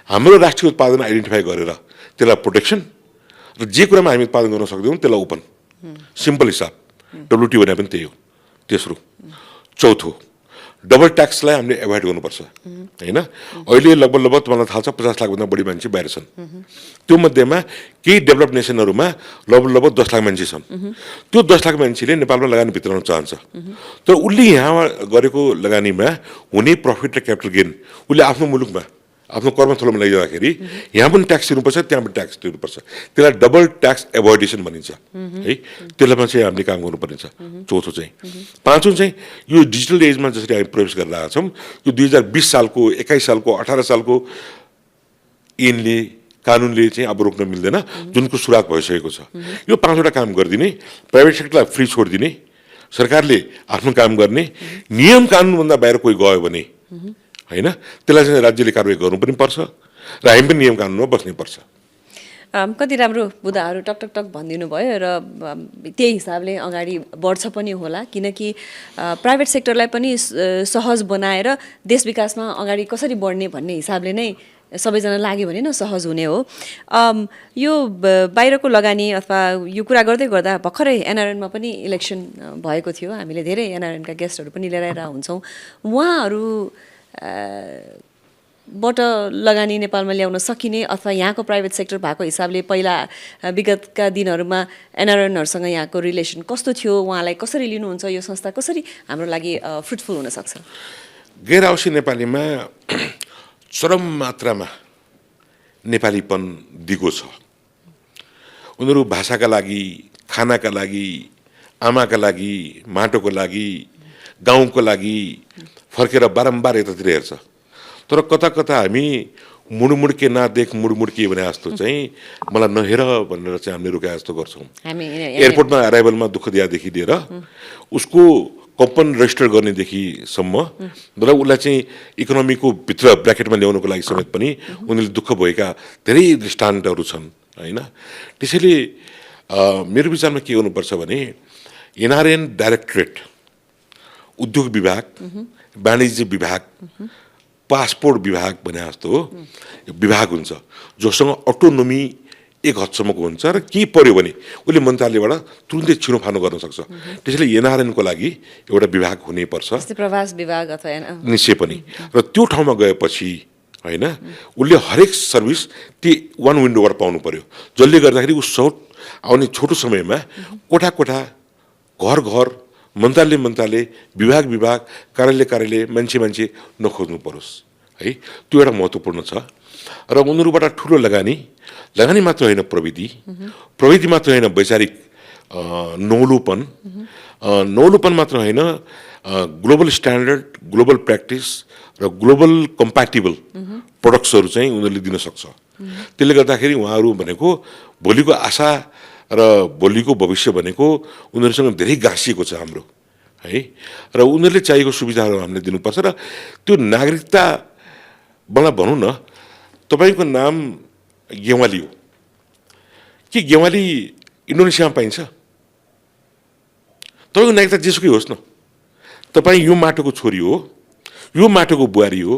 हाम्रो राष्ट्रिय उत्पादन आइडेन्टिफाई गरेर त्यसलाई प्रोटेक्सन र जे कुरामा हामी उत्पादन गर्न सक्दैनौँ त्यसलाई ओपन, सिम्पल हिसाब। WTO भने पनि त्यही हो। तेस्रो चौथो डबल ट्याक्सलाई हामीले एभोइड गर्नुपर्छ होइन। अहिले लगभग तपाईँलाई थाहा छ 50 लाखभन्दा बढी मान्छे बाहिर छन्। त्यो मध्येमा केही डेभलप नेसनहरूमा लगभग 10 लाख मान्छे छन्। त्यो 10 लाख मान्छेले नेपालमा लगानी भित्राउन चाहन्छ, तर उसले यहाँ गरेको लगानीमा हुने प्रफिट र क्यापिटल गेन उसले आफ्नो मुलुकमा आफ्नो कर्मस्थलमा लैजाँदाखेरि यहाँ पनि ट्याक्स तिर्नुपर्छ, त्यहाँ पनि ट्याक्स तिर्नुपर्छ। त्यसलाई डबल ट्याक्स एभोइडेसन भनिन्छ है। त्यसलाई चाहिँ हामीले काम गर्नुपर्ने छ। चौथो चाहिँ। पाँचौँ चाहिँ यो डिजिटल एजमा जसरी हामी प्रवेश गरिरहेका छौँ, यो 2020 सालको 21 सालको 18 सालको ऐनले कानुनले चाहिँ अब रोक्न मिल्दैन, जुनको सुरुवात भइसकेको छ। यो 5वटा काम गरिदिने, प्राइभेट सेक्टरलाई फ्री छोडिदिने, सरकारले आफ्नो काम गर्ने, नियम कानुनभन्दा बाहिर कोही गयो भने होइन त्यसलाई चाहिँ राज्यले कारवाही गर्नु पनि पर्छ र हामी पनि नियम कानुनमा बस्नै पर्छ। कति राम्रो बुदाहरू टक टक टक भनिदिनु भयो र त्यही हिसाबले अगाडि बढ्छ पनि होला किनकि प्राइभेट सेक्टरलाई पनि सहज बनाएर देश विकासमा अगाडि कसरी बढ्ने भन्ने हिसाबले नै सबैजना लाग्यो भने न सहज हुने हो। यो बाहिरको लगानी अथवा यो कुरा गर्दै गर्दा भर्खरै एनआरएनमा पनि इलेक्सन भएको थियो। हामीले धेरै एनआरएनका गेस्टहरू पनि लिएर आएका हुन्छौँ। उहाँहरू बाट लगानी नेपालमा ल्याउन सकिने अथवा यहाँको प्राइभेट सेक्टर भएको हिसाबले पहिला विगतका दिनहरूमा एनआरएनहरूसँग यहाँको रिलेसन कस्तो थियो, उहाँलाई कसरी लिनुहुन्छ, यो संस्था कसरी हाम्रो लागि फ्रुटफुल हुन सक्छ? गैर आवासीय नेपालीमा चरम मात्रामा नेपालीपन दिगो छ। उनीहरू भाषाका लागि, खानाका लागि, आमाका लागि, माटोको लागि, गाउँको लागि फर्केर बारम्बार यतातिर हेर्छ। तर कता कता हामी मुडमुड के ना देख मुडमुड के भने जस्तो चाहिँ मलाई नहेर भनेर चाहिँ हामीले रोकाए जस्तो गर्छौँ। एयरपोर्टमा अराइभलमा दुःख दिएदेखि लिएर उसको कम्पन रेजिस्टर गर्नेदेखिसम्म र उसलाई चाहिँ इकोनोमीको भित्र ब्राकेटमा ल्याउनको लागि समेत पनि उनीहरूले दुःख भएका धेरै दृष्टान्तहरू छन् होइन। त्यसैले मेरो विचारमा के गर्नुपर्छ भने एनआरएन डाइरेक्टरेट, उद्योग विभाग, वाणिज्य विभाग, पासपोर्ट विभाग भने जस्तो विभाग हुन्छ जोसँग अटोनोमी एक हदसम्मको हुन्छ र के पर्यो भने उसले मन्त्रालयबाट तुरुन्तै छिनोफानो गर्न सक्छ। त्यसैले एनआरएनको लागि एउटा विभाग हुनैपर्छ, प्रवास विभाग अथवा निश्चय पनि। र त्यो ठाउँमा गएपछि होइन उसले हरेक सर्भिस ती वान विन्डोबाट पाउनु पर्यो, जसले गर्दाखेरि उस आउने छोटो समयमा कोठा कोठा, घर घर, मन्त्रालय विभाग विभाग, कार्यालय मान्छे नखोज्नु परोस् है। त्यो एउटा महत्त्वपूर्ण छ। र उनीहरूबाट ठुलो लगानी मात्र होइन, प्रविधि मात्र होइन, वैचारिक नौलोपन नौलोपन मात्र होइन, ग्लोबल स्ट्यान्डर्ड, ग्लोबल प्र्याक्टिस र ग्लोबल कम्प्याटिबल प्रडक्ट्सहरू चाहिँ उनीहरूले दिन सक्छ। त्यसले गर्दाखेरि उहाँहरू भनेको भोलिको आशा र भोलिको भविष्य भनेको उनीहरूसँग धेरै गाँसिएको छ हाम्रो, है। र उनीहरूले चाहिएको सुविधाहरू हामीले दिनुपर्छ। र त्यो नागरिकता, मलाई भनौँ न, तपाईँको नाम गेवाली हो कि गेवाली इन्डोनेसियामा पाइन्छ? तपाईँको नागरिकता जेसुकै होस् न, तपाईँ यो माटोको छोरी हो, यो माटोको बुहारी हो,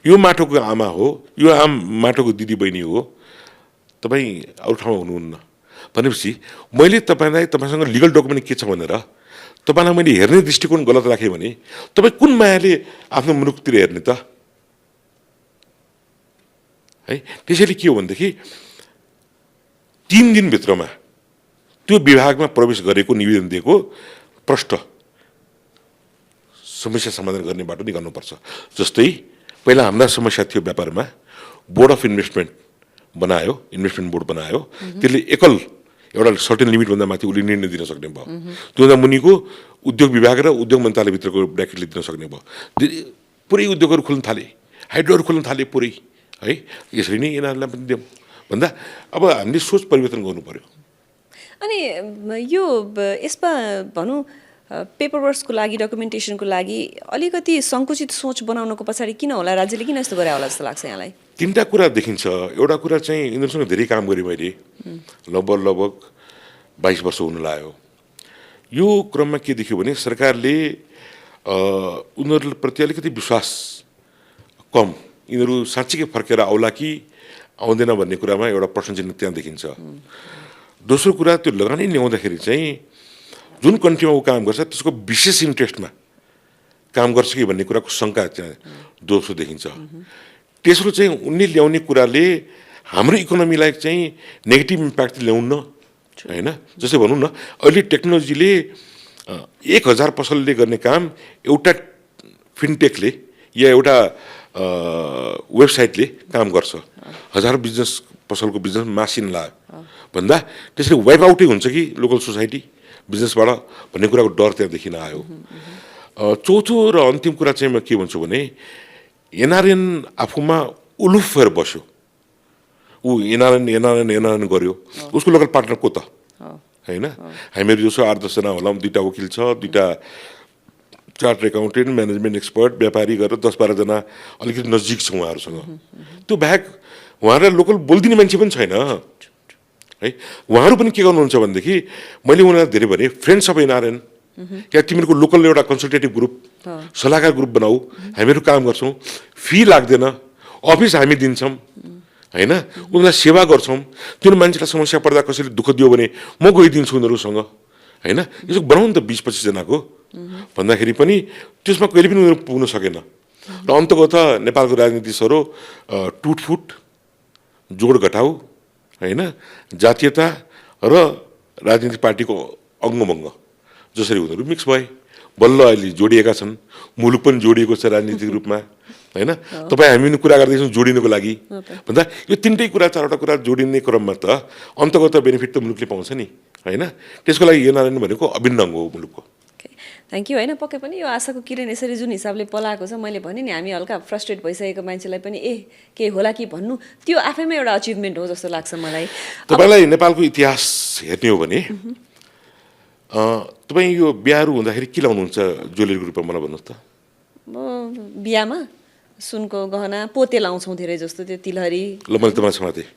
यो माटोको आमा हो, यो माटोको दिदीबहिनी हो, तपाईँ अरू ठाउँमा हुनुहुन्न भनेपछि मैले तपाईँसँग लिगल डकुमेन्ट के छ भनेर तपाईँलाई मैले हेर्ने दृष्टिकोण गलत राखेँ भने तपाईँ कुन मायाले आफ्नो मुलुकतिर हेर्ने त, है। त्यसैले के हो भनेदेखि 3 दिनभित्रमा त्यो विभागमा प्रवेश गरेको, निवेदन दिएको प्रष्ट समस्या समाधान गर्ने बाटो निकाल्नुपर्छ। जस्तै पहिला हाम्रा समस्या थियो व्यापारमा, बोर्ड अफ इन्भेस्टमेन्ट बनायो, इन्भेस्टमेन्ट बोर्ड बनायो, त्यसले एकल एउटा सर्टेन लिमिटभन्दा माथि उसले निर्णय दिन सक्ने भयो। त्योभन्दा मुनिको उद्योग विभाग र उद्योग मन्त्रालयभित्रको ब्र्याकेटले दिन सक्ने भयो। पुरै उद्योगहरू खोल्न थाले, हाइड्रोहरू खोल्न थाले पुरै, है। यसरी नै यिनीहरूलाई पनि दिउँ भन्दा अब हामीले सोच परिवर्तन गर्नु पर्यो। अनि यो यसमा भनौँ पेपर वर्क्सको लागि, डकुमेन्टेसनको लागि अलिकति सङ्कुचित सोच बनाउनुको पछाडि किन होला, राज्यले किन यस्तो गरे होला जस्तो लाग्छ यहाँलाई? 3टा कुरा देखिन्छ। एउटा कुरा चाहिँ यिनीहरूसँग धेरै काम गरेँ मैले, लगभग 22 वर्ष हुन लाग्यो। यो क्रममा के देखियो भने सरकारले उनीहरूप्रति अलिकति विश्वास कम, यिनीहरू साँच्चीकै फर्केर आउला कि आउँदैन भन्ने कुरामा एउटा प्रश्न चिन्ह त्यहाँ देखिन्छ। दोस्रो कुरा, त्यो लगानी ल्याउँदाखेरि चाहिँ जुन कन्ट्रीमा ऊ काम गर्छ त्यसको विशेष इन्ट्रेस्टमा काम गर्छ कि भन्ने कुराको शङ्का त्यहाँ दोस्रो देखिन्छ। तेस्रो चाहिँ उनले ल्याउने कुराले हाम्रो इकोनोमीलाई चाहिँ नेगेटिभ इम्प्याक्ट ल्याउन, होइन। जस्तै भनौँ न, अहिले टेक्नोलोजीले 1000 पसलले गर्ने काम एउटा फिनटेकले या एउटा वेबसाइटले काम गर्छ। 1000 बिजनेस पसलको बिजनेस मासिन लाग्यो भन्दा त्यसले वाइप आउटै हुन्छ कि लोकल सोसाइटी बिजनेसबाट भन्ने कुराको डर त्यहाँ देखिन आयो। चौथो र अन्तिम कुरा चाहिँ म के भन्छु भने एनआरएन आफूमा उलुफ भएर बस्यो। ऊ एनआरएन गर्यो, उसको लोकल पार्टनर को त, होइन। हामीहरू जसो 8-10 जना होला, 2टा वकिल छ, 2टा चार्टर एकाउन्टेन्ट, म्यानेजमेन्ट एक्सपर्ट, व्यापारी गरेर 10-12 जना अलिकति नजिक छ उहाँहरूसँग। त्यो बाहेक उहाँहरूलाई लोकल बोलिदिने मान्छे पनि छैन, है। उहाँहरू पनि के गर्नुहुन्छ भनेदेखि मैले उनीहरूलाई धेरै भने फ्रेन्ड्स अफ एनआरएन या तिमीहरूको लोकल एउटा कन्सल्टेटिभ ग्रुप, सल्लाहकार ग्रुप बनाऊ, हामीहरू काम गर्छौँ, फी लाग्दैन, अफिस हामी दिन्छौँ, होइन। उनीहरूलाई सेवा गर्छौँ। त्यो मान्छेलाई समस्या पर्दा कसैले दुःख दियो भने म गइदिन्छु उनीहरूसँग, होइन। यसो बनाउनु त 20-25 जनाको भन्दाखेरि पनि त्यसमा कहिले पनि उनीहरू पुग्न सकेन। र अन्तगत नेपालको राजनीति सरो टुटफुट, जोड घटाउ, होइन, जातीयता र राजनीतिक पार्टीको अङ्गभङ्ग जसरी उनीहरू मिक्स भए बल्ल अहिले जोडिएका छन्। मुलुक पनि जोडिएको छ राजनीतिक रूपमा, होइन। तपाईँ हामी कुरा गर्दैछौँ जोडिनको लागि भन्दा यो 3टै कुरा, 4वटा कुरा जोडिने क्रममा त अन्तगत बेनिफिट त मुलुकले पाउँछ नि, होइन। त्यसको लागि एनआरएन भनेको अभिन्न अङ्ग हो मुलुकको। थ्याङ्क यू, होइन। पक्कै पनि यो आशाको किरण यसरी जुन हिसाबले पलाएको छ, मैले भने नि हामी हल्का फ्रस्ट्रेट भइसकेको मान्छेलाई पनि के होला कि भन्नु, त्यो आफैमा एउटा अचिभमेन्ट हो जस्तो लाग्छ मलाई। तपाईँलाई नेपालको इतिहास हेर्ने हो भने तपाईँ यो बिहाहरू हुँदाखेरि के लाउनुहुन्छ ज्वेलरीको रूपमा मलाई भन्नुहोस् त? म बिहामा सुनको गहना, पोते लाउँछौँ धेरै जस्तो, त्यो तिलहरी। ल मैले तपाईँलाई समातेँ,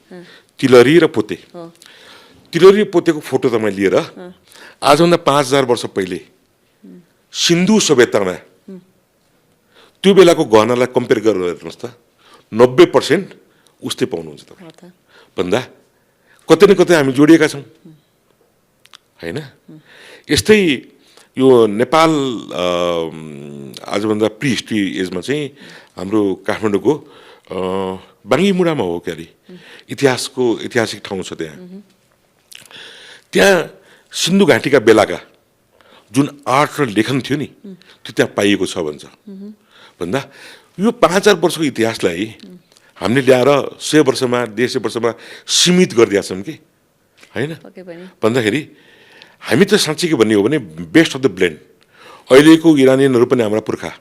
तिलहरी र पोते। तिलहरी पोतेको फोटो तपाईँ लिएर आजभन्दा 5000 वर्ष पहिले सिन्धु सभ्यतामा त्यो बेलाको गहनालाई कम्पेयर गरेर हेर्नुहोस् त, 90% उस्तै पाउनुहुन्छ तपाईँ भन्दा कतै न कतै हामी जोडिएका छौँ, होइन। यस्तै यो नेपाल आजभन्दा प्रि हिस्ट्री एजमा चाहिँ हाम्रो काठमाडौँको बाङ्गीमुढामा हो क्यारे ऐतिहासिक ठाउँ छ त्यहाँ सिन्धु घाटीका बेलाका जुन आर्ट र लेखन थियो नि त्यो त्यहाँ पाइएको छ भन्छ। भन्दा यो 5000 वर्षको इतिहासलाई हामीले ल्याएर 100 वर्षमा 150 वर्षमा सीमित गरिदिएका छौँ कि, होइन। भन्दाखेरि हामी त साँच्चै के भन्ने हो भने बेस्ट अफ द ब्लेन्ड। अहिलेको इरानियनहरू पनि हाम्रा पुर्खा,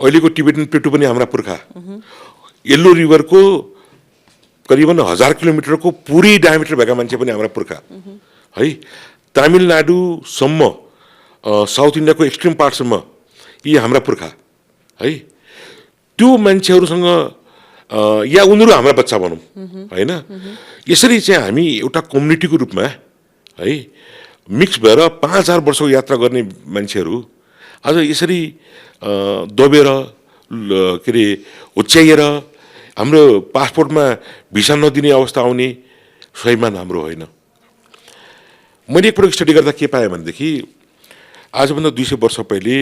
अहिलेको टिबेटन प्लेटु पनि हाम्रा पुर्खा, येल्लो रिभरको करिबन 1000 किलोमिटरको पुरै डायमिटर भएका मान्छे पनि हाम्रा पुर्खा है। तमिलनाडुसम्म साउथ इन्डियाको एक्सट्रिम पार्टसम्म यी हाम्रा पुर्खा है। त्यो मान्छेहरूसँग या उनीहरू हाम्रा बच्चा भनौँ होइन। यसरी चाहिँ हामी एउटा कम्युनिटीको रूपमा है मिक्स भएर 5000 वर्षको यात्रा गर्ने मान्छेहरू आज यसरी दबेर के अरे हुच्याइएर हाम्रो पासपोर्टमा भिसा नदिने अवस्था आउने स्वाभिमान हाम्रो होइन। मैले एकपटक स्टडी गर्दा के पाएँ भनेदेखि आजभन्दा 200 वर्ष पहिले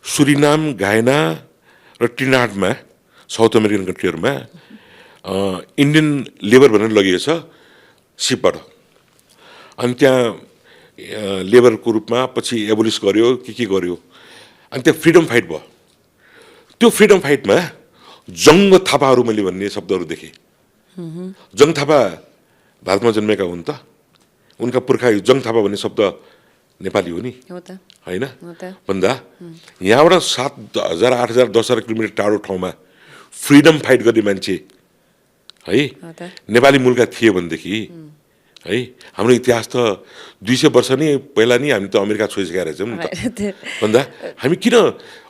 सुरिनाम, गायना र ट्रिनिडाडमा साउथ अमेरिकन कन्ट्रीहरूमा इन्डियन लेबर भनेर लगिएको छ सिपबाट। अनि त्यहाँ लेबरको रूपमा पछि एबोलिस गर्यो के गर्यो। अनि त्यहाँ फ्रिडम फाइट भयो। त्यो फ्रिडम फाइटमा जङ्ग थापाहरू मैले भन्ने शब्दहरू देखेँ। जङ थापा भारतमा जन्मेका हुन् त, उनका पुर्खा जङ थापा भन्ने शब्द नेपाली हो नि होइन भन्दा यहाँबाट 7000, 8000, 10000 किलोमिटर टाढो ठाउँमा फ्रिडम फाइट गर्ने मान्छे है नेपाली मूलका थिए भनेदेखि है हाम्रो इतिहास त 200 वर्ष नै पहिला नि हामी त अमेरिका छोडिसकेका रहेछौँ नि त भन्दा हामी किन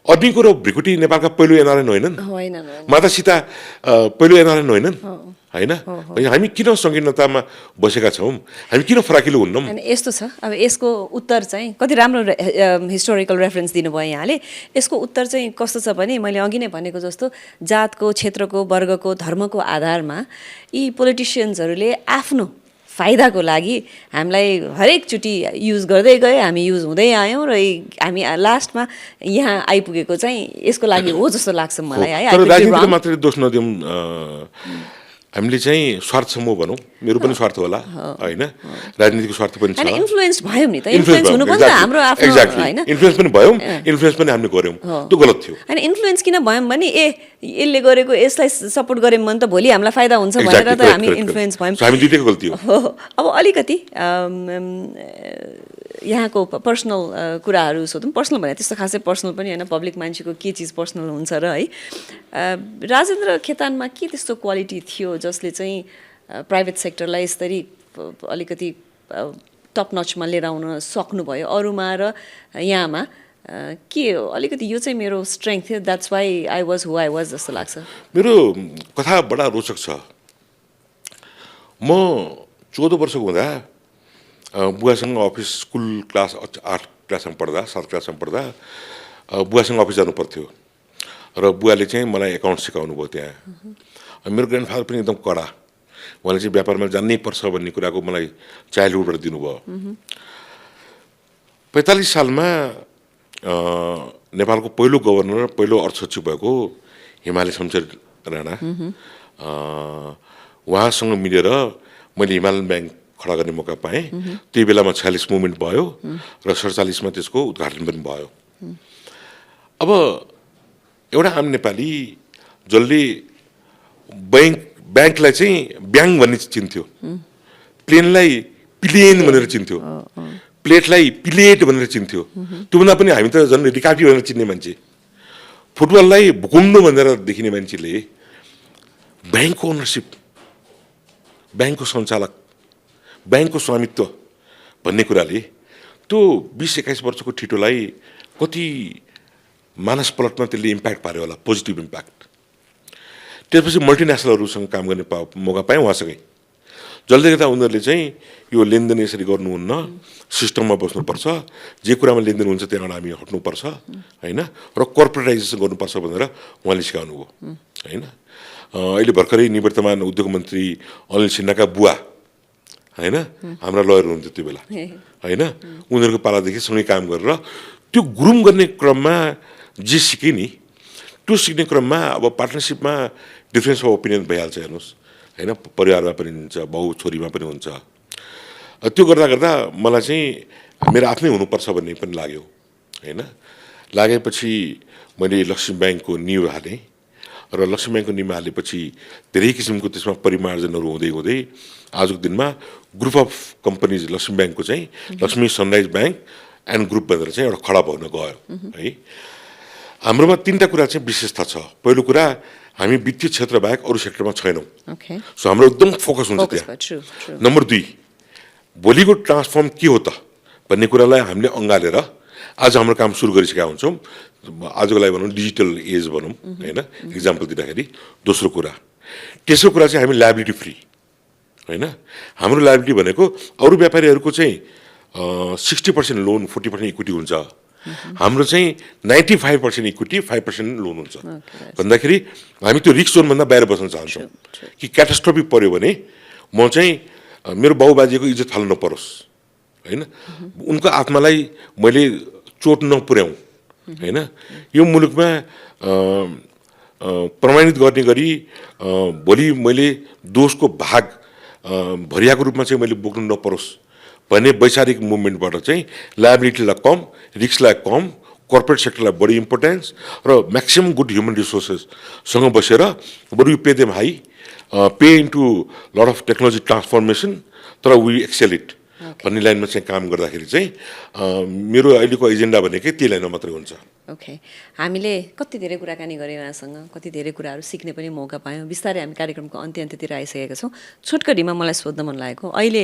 अदमीको र भ्रिकुटी नेपालका पहिलो एनआरएन होइनन्, माता सीता पहिलो एनआरएन होइनन् होइन। हामी किन संकीर्णतामा बसेका छौँ, हामी किन फराकिलो हुन्नौँ? अनि यस्तो छ, अब यसको उत्तर चाहिँ कति राम्रो हिस्टोरिकल रेफरेन्स दिनुभयो यहाँले। यसको उत्तर चाहिँ कस्तो छ भने मैले अघि नै भनेको जस्तो जातको, क्षेत्रको, वर्गको, धर्मको आधारमा यी पोलिटिसियन्सहरूले आफ्नो फाइदाको लागि हामीलाई हरेकचोटि युज गर्दै गए, हामी युज हुँदै आयौँ र हामी लास्टमा यहाँ आइपुगेको चाहिँ यसको लागि हो जस्तो लाग्छ मलाई है। तर राजनीतिको मात्रै दोष नदिउँ, हामीले चाहिँ स्वार्थ समूह भनौँ, मेरो पनि स्वार्थ होला होइन, राजनीतिको स्वार्थ पनि छ। अनि इन्फ्लुएन्स भयौँ नि त, इन्फ्लुएन्स हुनु पनि त हाम्रो आफ्नो होइन, इन्फ्लुएन्स पनि भयौँ, इन्फ्लुएन्स पनि हामीले गऱ्यौँ, त्यो गलत थियो। अनि इन्फ्लुएन्स किन भयौँ भने यसले गरेको यसलाई सपोर्ट गऱ्यौँ भने त भोलि हामीलाई फाइदा हुन्छ भनेर त हामी इन्फ्लुएन्स भयौँ। हामी दुइटैको गल्ती हो। अब अलिकति यहाँको पर्सनल कुराहरू सोधौँ। पर्सनल भने त्यस्तो खासै पर्सनल पनि होइन, पब्लिक मान्छेको के चिज पर्सनल हुन्छ र है। राजेन्द्र खेतानमा के त्यस्तो क्वालिटी थियो जसले चाहिँ प्राइभेट सेक्टरलाई यसरी अलिकति टप नचमा लिएर आउन सक्नुभयो अरूमा र यहाँमा? के अलिकति यो चाहिँ मेरो स्ट्रेङ्थ थियो, that's why I was who I was जस्तो लाग्छ। मेरो कथा बडा रोचक छ। म 14 वर्षको हुँदा बुवासँग अफिस, स्कुल क्लास 8 क्लासमा पढ्दा, 7 क्लासमा पढ्दा बुवासँग अफिस जानु पर्थ्यो र बुवाले चाहिँ मलाई एकाउन्ट सिकाउनु भयो त्यहाँ। मेरो ग्रान्डफादर पनि एकदम कडा, उहाँले चाहिँ व्यापारमा जान्नै पर्छ भन्ने कुराको मलाई चाइल्डहुडबाट दिनुभयो। 45 सालमा नेपालको पहिलो गभर्नर, पहिलो अर्थ सचिव भएको हिमालय शमशेर राणा, उहाँसँग मिलेर मैले हिमालयन ब्याङ्क खडा गर्ने मौका पाएँ। त्यही बेलामा 46 मुभमेन्ट भयो र 47मा त्यसको उद्घाटन पनि भयो। अब एउटा आम नेपाली जसले ब्याङ्कलाई चाहिँ ब्याङ्क भन्ने चिन्थ्यो, प्लेनलाई प्लेन भनेर चिन्थ्यो, प्लेटलाई प्लेट भनेर चिन्थ्यो, त्योभन्दा पनि हामी त झन् रिकापी भनेर चिन्ने मान्छे, फुटबललाई भुकुण्डो भनेर देखिने मान्छेले ब्याङ्कको ओनरसिप, ब्याङ्कको सञ्चालक, ब्याङ्कको स्वामित्व भन्ने कुराले त्यो 20-21 वर्षको ठिटोलाई कति मानस पलटमा त्यसले इम्प्याक्ट पार्यो होला, पोजिटिभ इम्प्याक्ट। त्यसपछि मल्टिनेसनलहरूसँग काम गर्ने मौका पाएँ उहाँसँगै, जसले गर्दा उनीहरूले चाहिँ यो लेनदेन यसरी गर्नुहुन्न, सिस्टममा बस्नुपर्छ, जे कुरामा लेनदेन हुन्छ त्यहाँबाट हामी हट्नुपर्छ होइन, र कर्पोरेटाइजेसन गर्नुपर्छ भनेर उहाँले सिकाउनु भयो होइन। अहिले भर्खरै निवर्तमान उद्योग मन्त्री अनिल सिन्हाका बुवा होइन हाम्रा लयर हुनुहुन्थ्यो त्यो बेला होइन, उनीहरूको पालादेखि सँगै काम गरेर त्यो ग्रुम गर्ने क्रममा जे सिकेँ नि, त्यो सिक्ने क्रममा अब पार्टनरसिपमा डिफ्रेन्स अफ ओपिनियन भइहाल्छ हेर्नुहोस् होइन, परिवारमा पनि हुन्छ, बाउ छोरीमा पनि हुन्छ। त्यो गर्दा गर्दा मलाई चाहिँ मेरो आफ्नै हुनुपर्छ भन्ने पनि लाग्यो होइन। लागेपछि मैले लक्ष्मी ब्याङ्कको नीव हालेँ र लक्ष्मी ब्याङ्कको नियम हालेपछि धेरै किसिमको त्यसमा परिमार्जनहरू हुँदै हुँदै आजको दिनमा ग्रुप अफ कम्पनीज लक्ष्मी ब्याङ्कको चाहिँ Lakshmi sunrise bank and group भनेर चाहिँ एउटा खडा भउन गयो है। हाम्रोमा 3टा कुरा चाहिँ विशेषता छ। पहिलो कुरा हामी वित्तीय क्षेत्र बाहेक अरू सेक्टरमा छैनौँ। Okay. सो हाम्रो एकदम फोकस हुन्छ Focus त्यहाँ। भयो, true. नम्बर 2, भोलिको ट्रान्सफर्म के हो त भन्ने कुरालाई हामीले अँगालेर आज हाम्रो काम सुरु गरिसकेका हुन्छौँ। आजको लागि भनौँ डिजिटल एज भनौँ होइन, इक्जाम्पल दिँदाखेरि। दोस्रो कुरा, तेस्रो कुरा चाहिँ हामी लायबिलिटी फ्री होइन। हाम्रो लायबिलिटी भनेको अरू व्यापारीहरूको चाहिँ 60% लोन 40% इक्विटी हुन्छ, हाम्रो चाहिँ 95% इक्विटी 5% लोन हुन्छ। भन्दाखेरि हामी त्यो रिस्क जोनभन्दा बाहिर बस्न चाहन्छौँ कि क्याटास्ट्रोफिक पऱ्यो भने म चाहिँ मेरो बाबुबाजेको इज्जत फाल्नु नपरोस् होइन, उनको आत्मालाई मैले चोट नपुर्याउँ होइन। यो मुलुकमा प्रमाणित गर्ने गरी भोलि मैले दोषको भाग भरियाको रूपमा चाहिँ मैले बोक्नु नपरोस् भन्ने वैचारिक मुभमेन्टबाट चाहिँ लायबिलिटीलाई कम, रिस्कलाई कम, कर्पोरेट सेक्टरलाई बढी इम्पोर्टेन्स र म्याक्सिमम गुड ह्युमन रिसोर्सेससँग बसेर बरु you pay them high, pay into lot of technology transformation तर वी एक्सेल इट भन्ने लाइनमा चाहिँ काम गर्दाखेरि चाहिँ मेरो अहिलेको एजेन्डा भनेकै त्यही लाइनमा मात्रै हुन्छ। ओके, हामीले कति धेरै कुराकानी गऱ्यौँ उहाँसँग, कति धेरै कुराहरू सिक्ने पनि मौका पायौँ। बिस्तारै हामी कार्यक्रमको अन्त्यतिर आइसकेका छौँ। छोटकरीमा मलाई सोध्न मन लागेको, अहिले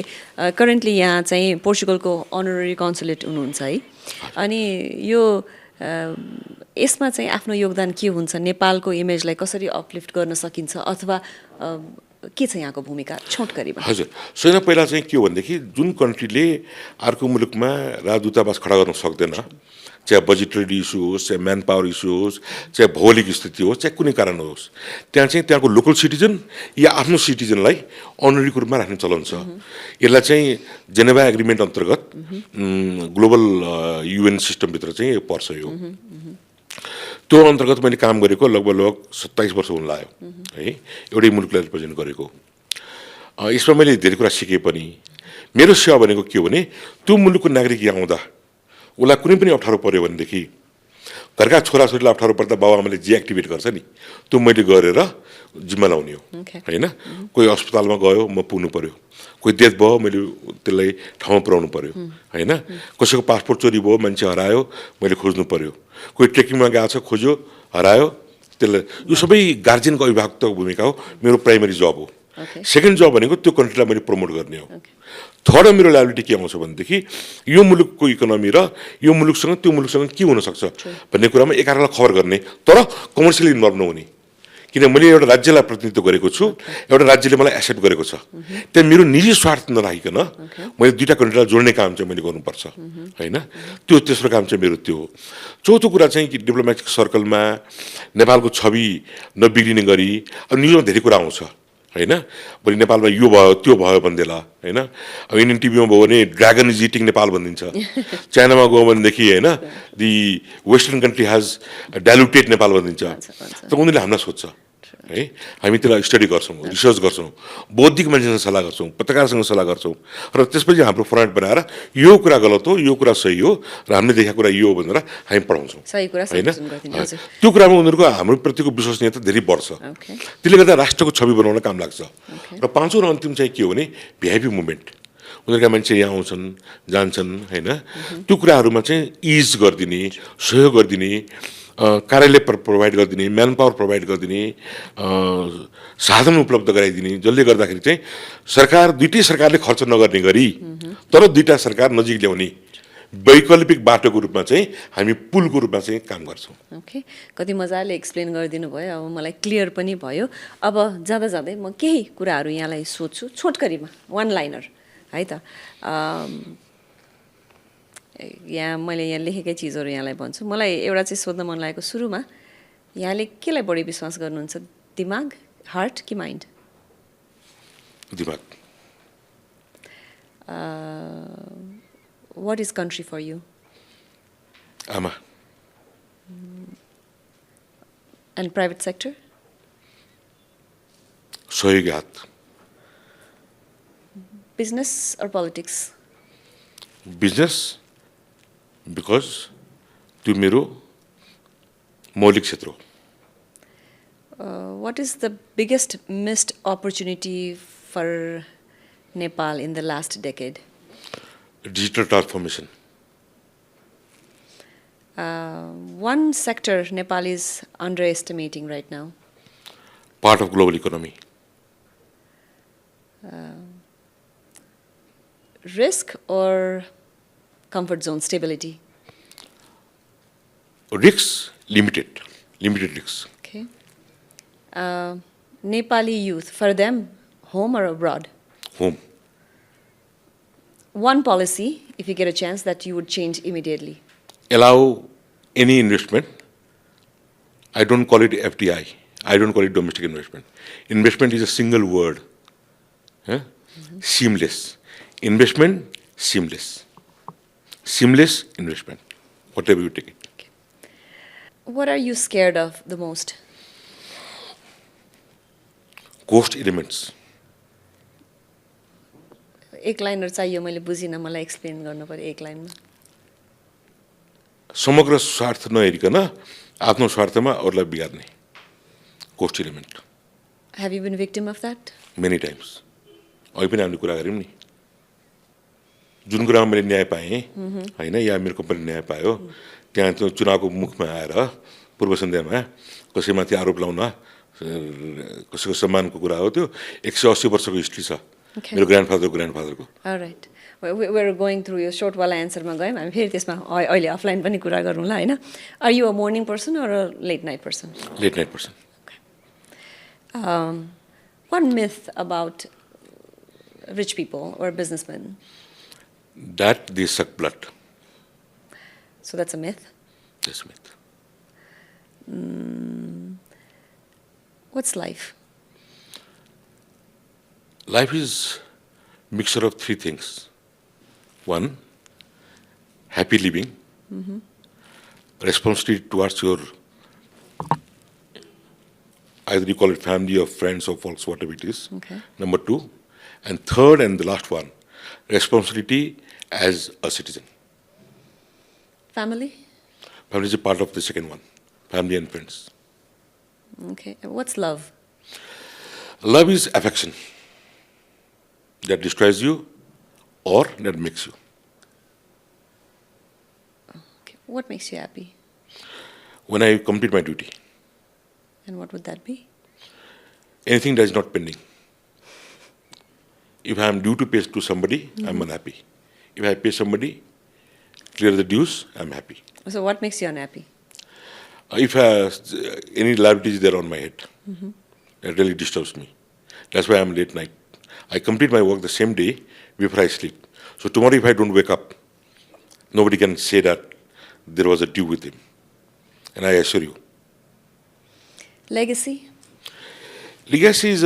करेन्टली यहाँ चाहिँ पोर्चुगलको अनररी कन्सुलेट हुनुहुन्छ है, अनि यो यसमा चाहिँ आफ्नो योगदान के हुन्छ, नेपालको इमेजलाई कसरी अपलिफ्ट गर्न सकिन्छ अथवा के छ यहाँको भूमिका छोटकरीमा? हजुर, छैन पहिला चाहिँ के हो भनेदेखि जुन कन्ट्रीले अर्को मुलुकमा राजदूतावास खडा गर्न सक्दैन, चाहे बजेटरी इस्यु होस्, चाहे म्यान पावर इस्यु होस्, चाहे भौगोलिक स्थिति होस्, चाहे कुनै कारण होस्, त्यहाँ चाहिँ त्यहाँको लोकल सिटिजन या आफ्नो सिटिजनलाई अनरीको रूपमा राख्ने चलन छ। यसलाई चाहिँ जेनेभा एग्रिमेन्ट अन्तर्गत ग्लोबल युएन सिस्टमभित्र चाहिँ पर्छ यो। त्यो अन्तर्गत मैले काम गरेको लगभग 27 वर्ष हुन लाग्यो है, एउटै मुलुकलाई रिप्रेजेन्ट गरेको। यसमा मैले धेरै कुरा सिकेँ पनि। मेरो सेवा भनेको के हो भने त्यो मुलुकको नागरिक यहाँ आउँदा उसलाई कुनै पनि अप्ठ्यारो पऱ्यो भनेदेखि घरका छोराछोरीलाई अप्ठ्यारो पर्दा बाबुआमाले जे एक्टिभेट गर्छ नि त्यो मैले गरेर जिम्मा लाउने हो होइन। कोही अस्पतालमा गयो म पुग्नु पऱ्यो, कोही डेथ भयो मैले त्यसलाई ठाउँमा पुऱ्याउनु पऱ्यो होइन, कसैको पासपोर्ट चोरी भयो मान्छे हरायो मैले खोज्नु पऱ्यो, कोही ट्रेकिङमा गएको छ खोज्यो हरायो त्यसलाई, यो सबै गार्जियनको अभिभावकको भूमिका हो, मेरो प्राइमरी जब हो। सेकेन्ड जब भनेको त्यो कन्ट्रीलाई मैले प्रमोट गर्ने हो। थर्ड मेरो लायबिलिटी के आउँछ भनेदेखि यो मुलुकको इकोनोमी र यो मुलुकसँग त्यो मुलुकसँग के हुनसक्छ भन्ने कुरामा एकअर्कालाई खबर गर्ने, तर कमर्सियली इन्भल्भ नहुने। किन मैले एउटा राज्यलाई प्रतिनिधित्व गरेको छु, एउटा राज्यले मलाई एक्सेप्ट गरेको छ, त्यहाँ मेरो निजी स्वार्थ नराखिकन मैले दुईटा कन्ट्रीलाई जोड्ने काम चाहिँ मैले गर्नुपर्छ होइन। त्यो तेस्रो काम चाहिँ मेरो त्यो हो। चौथो कुरा चाहिँ कि डिप्लोमेटिक सर्कलमा नेपालको छवि नबिग्रिने गरी अब न्युजमा धेरै कुरा आउँछ होइन, भोलि नेपालमा यो भयो त्यो भयो भन्देला होइन। अब इन्डियन टिभीमा भयो भने ड्रागन इज इटिङ नेपाल भनिदिन्छ, चाइनामा गयो भनेदेखि होइन the western country has diluted Nepal भनिदिन्छ। त उनीहरूले हामीलाई सोध्छ है, हामी त्यसलाई स्टडी गर्छौँ, रिसर्च गर्छौँ, बौद्धिक मान्छेसँग सल्लाह गर्छौँ, पत्रकारसँग सल्लाह गर्छौँ र त्यसपछि हाम्रो फर्मेट बनाएर यो कुरा गलत हो यो कुरा सही हो र हामीले देखेको कुरा यो हो भनेर हामी पढाउँछौँ होइन। त्यो कुरामा उनीहरूको हाम्रो प्रतिको विश्वसनीयता धेरै बढ्छ, त्यसले गर्दा राष्ट्रको छवि बनाउन काम लाग्छ। र पाँचौँ र अन्तिम चाहिँ के हो भने भिआइपी मुभमेन्ट, उनीहरूका मान्छे यहाँ आउँछन् जान्छन् होइन, त्यो कुराहरूमा चाहिँ इज गरिदिने, सहयोग गरिदिने, कार्यालय प्रोभाइड गरिदिने, म्यान पावर प्रोभाइड गरिदिने, साधन उपलब्ध गराइदिने, जसले गर्दाखेरि चाहिँ सरकार दुईटै सरकारले खर्च नगर्ने गरी तर दुईटा सरकार नजिक ल्याउने वैकल्पिक बाटोको रूपमा चाहिँ हामी पुलको रूपमा चाहिँ काम गर्छौँ। ओके, कति मजाले एक्सप्लेन गरिदिनु भयो, अब मलाई क्लियर पनि भयो। अब जाँदा जाँदै म केही कुराहरू यहाँलाई सोध्छु छोटकरीमा, वान लाइनर है त। यहाँ मैले यहाँ लेखेकै चिजहरू यहाँलाई भन्छु। मलाई एउटा चाहिँ सोध्न मन लागेको, सुरुमा यहाँले केलाई बढी विश्वास गर्नुहुन्छ, दिमाग, हार्ट कि माइन्ड? दिमाग। What is country for you? आमा। And private sector? सहयोगी हात। बिजनेस और पोलिटिक्स? बिजनेस, बिकज त्यो मेरो मौलिक क्षेत्र हो। What is the biggest missed opportunity for Nepal in the last decade? Digital transformation. One sector Nepal is underestimating right now. Part of global economy. Risk or comfort zone stability? Risks, limited risks. Okay. Nepali youth, for them, home or abroad? Home. One policy, if you get a chance, that you would change immediately. Allow any investment. I don't call it FDI. I don't call it domestic investment. Investment is a single word. Seamless. Investment, seamless. Seamless investment. Whatever you take it. What are you scared of the most? Ghost elements. एक liner चाहियो मैले बुझिनँ मलाई explain गर्नु पर्यो एक लाइनमा समग्र स्वार्थ नहेरिकन आफ्नो स्वार्थमा अरूलाई बिगार्ने cost element Have you been victim of that? Many times अहिले पनि हामीले कुरा गऱ्यौँ नि जुन कुरामा मैले न्याय पाएँ होइन या मेरो कम्पनी न्याय पायो त्यहाँ त्यो चुनावको मुखमा आएर पूर्व सन्ध्यामा कसैमाथि आरोप लाउन कसैको सम्मानको कुरा हो त्यो 180 वर्षको हिस्ट्री छ Okay. मेरो ग्रान्डफादरको All right. We're going through your short while answer मा गयौँ हामी फेरि त्यसमा अहिले अफलाइन पनि कुरा गरौँला हैन Are you a morning person or a late night person? Late night person One myth about rich people or businessmen. That they suck blood So that's a myth. त्यसो myth What's life? Life is mixture of three things. One, happy living, responsibility towards your, either you call it family or friends or folks, whatever it is. Okay. Number two, and third and the last one, responsibility as a citizen. Family? Family is a part of the second one, family and friends. Okay. What's love? Love is affection that destroys you or that makes you. Okay. What makes you happy? When I complete my duty, And what would that be? anything that is not pending. If I am due to pay to somebody, I'm unhappy. If I pay somebody, clear the dues, I'm happy. So what makes you unhappy? If any liability is there on my head, that really disturbs me. That's why I'm late night. I complete my work the same day before I sleep. So tomorrow if I don't wake up, nobody can say that there was a due with him. And I assure you. Legacy? Legacy is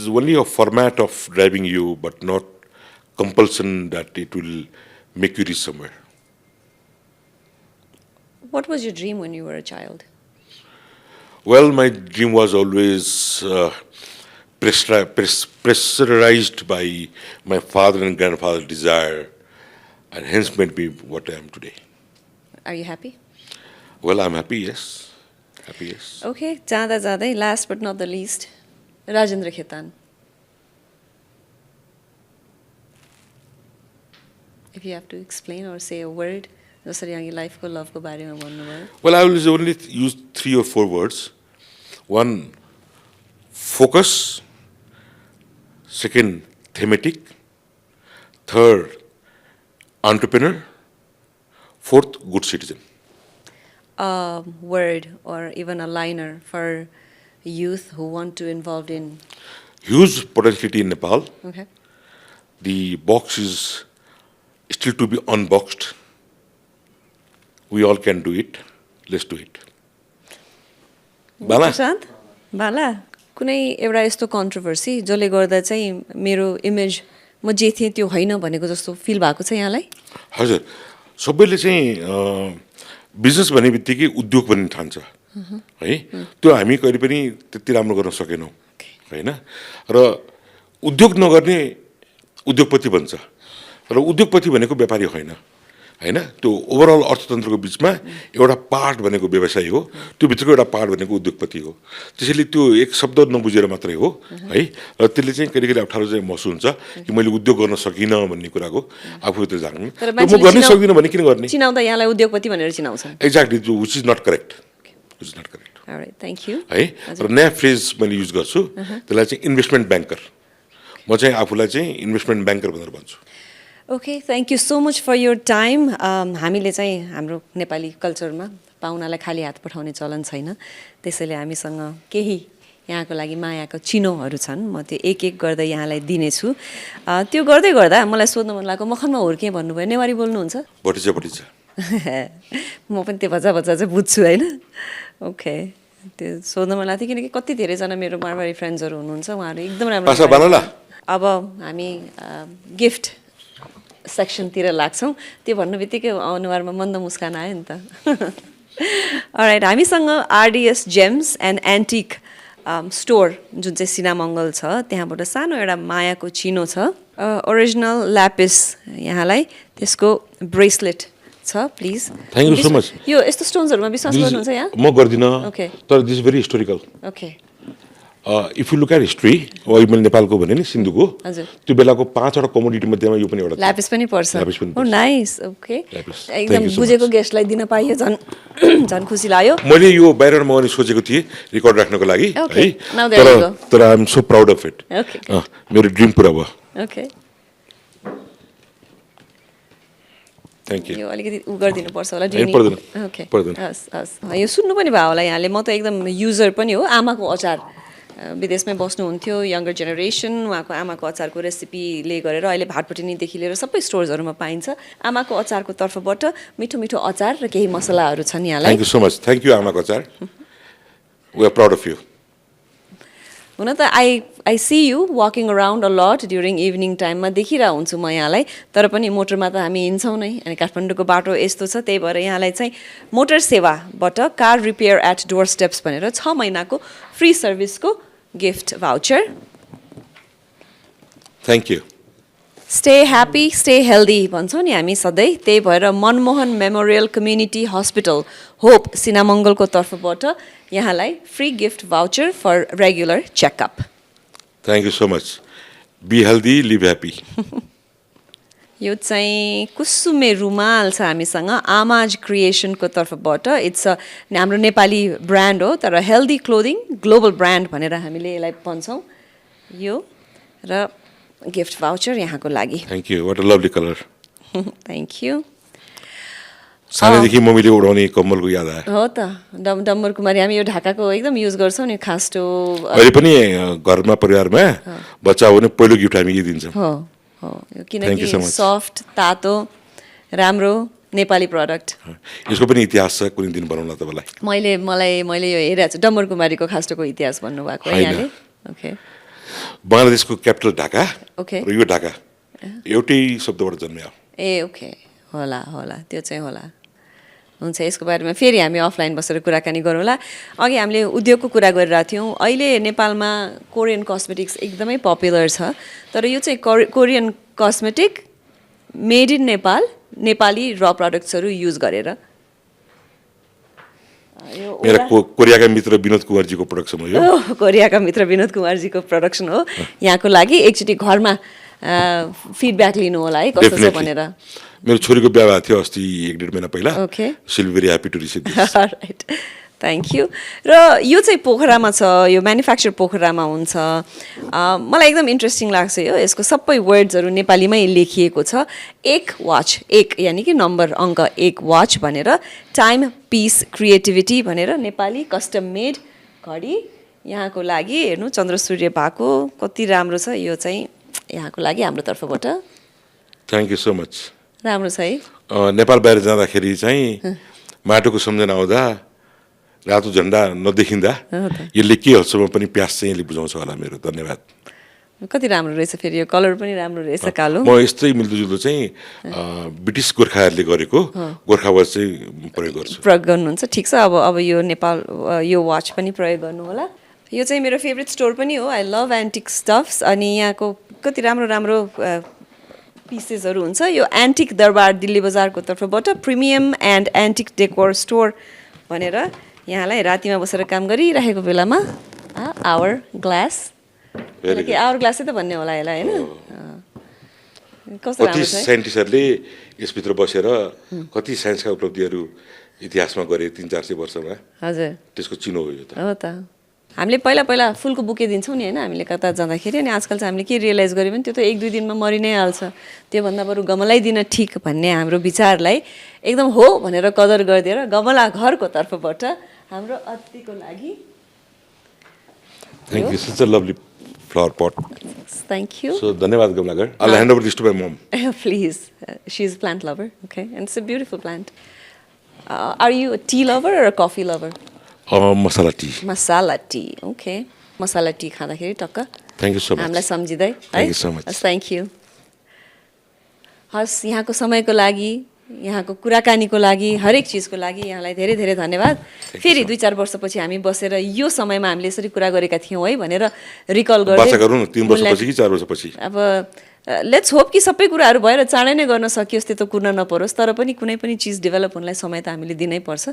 only a format of driving you, but not compulsion that it will make you reach somewhere. What was your dream when you were a child? Well, my dream was always pressurized by my father and grandfather's desire, and hence made me what I am today. Are you happy? Well, I'm happy, yes. Happy, yes. Okay, जाँदा जाँदै last but not the least, Rajendra Khetan. If you have to explain or say a word, जसरी यहाँ life को love को बारेमा भन्नुभयो. Well, I will only use 3 or 4 words. One, focus. Second, thematic. Third, entrepreneur. Fourth, good citizen. A word or even a liner for youth who want to involved in. Huge potentiality in Nepal. Okay. The box is still to be unboxed. We all can do it. Let's do it. Bala? प्रशान्त बाला कुनै एउटा यस्तो controversy जसले गर्दा चाहिँ मेरो image म जे थिएँ त्यो होइन भनेको जस्तो फिल भएको छ यहाँलाई हजुर सबैले चाहिँ बिजनेस भन्ने बित्तिकै उद्योग बन्ने ठान्छ है त्यो हामी कहिले पनि त्यति राम्रो गर्न सकेनौँ होइन र उद्योग नगर्ने उद्योगपति भन्छ र उद्योगपति भनेको व्यापारी होइन होइन त्यो ओभरअल अर्थतन्त्रको बिचमा एउटा पार्ट भनेको व्यवसाय हो, त्यो भित्रको एउटा पार्ट भनेको उद्योगपति हो। त्यसैले त्यो एक शब्द नबुझेर मात्रै हो है, र त्यसले चाहिँ कहिले कहिले अप्ठ्यारो चाहिँ महसुस हुन्छ कि मैले उद्योग गर्न सकिनँ भन्ने कुराको आफूभित्र जान्नु। म गर्नै सक्दिनँ भने किन गर्ने? चिनाउँदा यहाँलाई उद्योगपति भनेर चिनाउँछन्। Exactly, which is not correct, which is not correct. Alright, thank you. है, र नयाँ फ्रेज मैले युज गर्छु, त्यसलाई चाहिँ इन्भेस्टमेन्ट ब्याङ्कर। म चाहिँ आफूलाई चाहिँ इन्भेस्टमेन्ट ब्याङ्कर भनेर भन्छु। Okay, thank you so much for your time. हामीले चाहिँ हाम्रो नेपाली कल्चरमा पाहुनालाई खाली हात पठाउने चलन छैन, त्यसैले हामीसँग केही यहाँको लागि मायाको चिनोहरू छन्, म त्यो एक एक गर्दै यहाँलाई दिनेछु। त्यो गर्दै गर्दा मलाई सोध्नु मन लागेको, मखनमा हुर्केँ भन्नुभयो, नेवारी बोल्नुहुन्छ? भटिजा भटिजा। म पनि त्यो भजा भजा चाहिँ बुझ्छु होइन। ओके, त्यो सोध्नु मन लाग्थ्यो किनकि कति धेरैजना मेरो मारवाडी फ्रेन्ड्सहरू हुनुहुन्छ, उहाँहरू एकदम राम्रो। अब हामी गिफ्ट सेक्सनतिर लाग्छौँ, त्यो भन्नु बित्तिकै अनुहारमा मन्द मुस्कान आयो नि त। अलराइट, हामीसँग आरडिएस जेम्स एन्ड एन्टिक स्टोर जुन चाहिँ सिनामङ्गल छ, त्यहाँबाट सानो एउटा मायाको चिनो छ, ओरिजिनल ल्यापिस, यहाँलाई त्यसको ब्रेसलेट छ, please. Thank you so much. यो यस्तो स्टोन्सहरूमा विश्वास गर्नुहुन्छ यहाँ? म गर्दिनँ, Okay. तर this very historical. Okay, if you look at history, मैले नेपालको भने नि सिन्धुको, हजुर, त्यो बेलाको 5वटा कमोडिटी मध्येमा यो पनि एउटा ल्यापिस पनि पर्छ। ल्यापिस पनि ओ नाइस, ओके, ल्यापिस। एकदम Thank you so बुझेको much. गेस्टलाई दिन पाइयो, झन् झन् खुसी लाग्यो। मैले यो बाहिर मगाउने सोचेको थिएँ रेकर्ड राख्नको लागि Okay. है, Now there you go. तर I am so proud of it. Okay. मेरो ड्रिम पुरा भयो। Okay, thank you. यो अलिकति उ गरिदिनुपर्छ होला, होइन, पर्दैन, ओके, पर्दैन। हस् हस्, यो सुन्नु पनि भयो होला यहाँले, म त एकदम युजर पनि हो। आमाको अचार विदेशमै बस्नुहुन्थ्यो, यङ्गर जेनेरेसन, उहाँको आमाको अचारको रेसिपीले गरेर अहिले भाटपटिनीदेखि लिएर सबै स्टोर्सहरूमा पाइन्छ। आमाको अचारको तर्फबाट मिठो मिठो अचार र केही मसलाहरू छन् यहाँलाई। Thank you so much. Thank you आमाको अचार। We are proud of you. हुन त I see you walking around a lot during evening टाइममा देखिरहेको हुन्छु म यहाँलाई, तर पनि मोटरमा त हामी हिँड्छौँ नै, अनि काठमाडौँको बाटो यस्तो छ, त्यही भएर यहाँलाई चाहिँ मोटर सेवाबाट car repair at door steps भनेर 6 महिनाको फ्री सर्भिसको gift voucher. Thank you. Stay happy stay healthy भन्छौँ नि हामी सधैँ, त्यही भएर Manmohan memorial community hospital hope सिनामङ्गलको तर्फबाट यहाँलाई free gift voucher for regular checkup. Thank you so much. Be healthy, live happy. यो चाहिँ कुसुमे रुमाल छ हामीसँग आमाज क्रिएसनको तर्फबाट। इट्स हाम्रो नेपाली ब्रान्ड हो, तर हेल्दी क्लोदिङ ग्लोबल ब्रान्ड भनेर हामीले यसलाई भन्छौँ। यो र गिफ्ट भाउचर यहाँको लागि। Thank you. What a lovely colour. Thank you. सानैदेखि मम्मीले उडाउने कम्मलको याद आयो। हो त, डम्बर कुमारी, हामी यो ढाकाको एकदम युज गर्छौँ नि, खास्टो। अहिले पनि घरमा परिवारमा बच्चा हो भने पहिलो गिफ्ट हामी यही दिन्छौँ। हो हो, Thank you so किनकि much. सफ्ट, तातो, राम्रो नेपाली प्रडक्ट। यसको पनि इतिहास छ, कुनै दिन बनाउला तपाईँलाई। मैले यो हेरेको छु, डम्बर कुमारीको खास्टोको इतिहास भन्नुभएको है होइन। यहाँले। ओके, बङ्गलादेशको क्यापिटल ढाका ओके। र यो ढाका एउटै शब्दबाट जन्म्यो। ए ओके, होला होला, त्यो चाहिँ होला। हुन्छ, यसको बारेमा फेरि हामी अफलाइन बसेर कुराकानी गरौँला। अघि हामीले उद्योगको कुरा गरिरहेको थियौँ। अहिले नेपालमा कोरियन कस्मेटिक्स एकदमै पपुलर छ, तर यो चाहिँ Korean cosmetic made in Nepal, Nepali र प्रडक्ट्सहरू युज गरेर। मेरा कोरियाका मित्र विनोद कुमारजीको प्रोडक्सन हो यो। कोरियाका मित्र विनोद कुमारजीको प्रडक्सन हो, यहाँको लागि। एकचोटि घरमा फिडब्याक लिनु होला है, कस्तो छ भनेर। मेरो छोरीको बिहा भएको थियो अस्ति 1-1.5 महिना पहिला। Okay, see very happy to receive this. Right, thank you. र यो चाहिँ पोखरामा छ, यो म्यानुफ्याक्चर पोखरामा हुन्छ। मलाई एकदम इन्ट्रेस्टिङ लाग्छ यो, यसको सबै वर्ड्सहरू नेपालीमै लेखिएको छ। एक वाच, एक यानि कि नम्बर अङ्क 1 वाच भनेर, टाइम पिस क्रिएटिभिटी भनेर नेपाली कस्टम मेड घडी यहाँको लागि। हेर्नु चन्द्र सूर्य भएको कति राम्रो छ, यो चाहिँ यहाँको लागि हाम्रो तर्फबाट। Thank you so much. राम्रो छ है। नेपाल बाहिर जाँदाखेरि चाहिँ माटोको सम्झना आउँदा रातो झन्डा नदेखिँदा यसले के हदसम्म पनि प्यास चाहिँ यसले बुझाउँछ होला मेरो। धन्यवाद। कति राम्रो रहेछ, फेरि यो कलर पनि राम्रो रहेछ, कालो। म यस्तै मिल्दोजुल्दो चाहिँ ब्रिटिस गोर्खाहरूले गरेको गोर्खावाच चाहिँ प्रयोग गर्छु। प्रयोग गर्नुहुन्छ, ठिक छ। अब यो नेपाल यो वाच पनि प्रयोग गर्नु होला। यो चाहिँ मेरो फेभरेट स्टोर पनि हो, आई लभ एन्टिक स्टफ्स। अनि यहाँको कति राम्रो राम्रो पिसेसहरू हुन्छ यो एन्टिक दरबार दिल्ली बजारको तर्फबाट premium and antique decor store भनेर यहाँलाई रातिमा बसेर काम गरिरहेको बेलामा आवर ग्लास आवर ग्लासै त भन्ने होला यसलाई होइन कस्तो कति राम्रो छ है? साइन्टिस्टहरूले यसभित्र बसेर कति साइन्सका उपलब्धिहरू इतिहासमा गरे 300-400 वर्षमा हजुर त्यसको चिनो हो यो त हो त हामीले पहिला पहिला फुलको बुके दिन्छौँ नि होइन हामीले कता जाँदाखेरि अनि आजकल चाहिँ हामीले के रियलाइज गऱ्यो भने त्यो त 1-2 दिनमा मरि नै हाल्छ त्योभन्दा बरु गमलै दिन ठिक भन्ने हाम्रो विचारलाई एकदम हो भनेर कदर गरिदिएर गमला घरको तर्फबाट हाम्रो अतिथिको लागि thank you such a lovely flower pot thank you so धन्यवाद गमला घर I hand over this to my mom Please, she is a plant lover, okay, and it's a beautiful plant. Are you a tea lover or a coffee lover? Masala T Masala tea, okay. Masala tea खाँदाखेरि टक्क thank you so हामीलाई much सम्झिँदै है Thank you so much. Thank you हस् यहाँको समयको लागि यहाँको कुराकानीको लागि हरेक चिजको लागि यहाँलाई धेरै धेरै धन्यवाद फेरि 2-4 वर्षपछि हामी बसेर यो समयमा हामीले यसरी कुरा गरेका थियौँ है भनेर रिकल बाचा गरौँ न 3 मूल्याङ्कन- वर्षपछि कि 4 वर्षपछि अब लेट्स होप कि सबै कुराहरू भएर चाँडै नै गर्न सकियोस् त्यो त कुर्न नपरोस् तर पनि कुनै पनि चिज डेभलप हुनलाई समय त हामीले दिनै पर्छ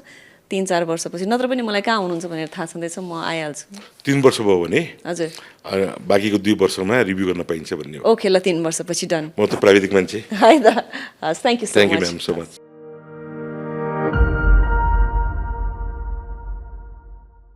3-4 वर्षपछि नत्र पनि मलाई कहाँ हुनुहुन्छ भनेर थाहा छँदैछ म आइहाल्छु 3 वर्ष भयो भने हजुर बाँकीको 2 वर्षमा रिभ्यू गर्न पाइन्छ भन्ने हो ओके ल 3 वर्षपछि डन म त प्राविधिक मान्छे है त हस् thank you so thank you much ma'am so much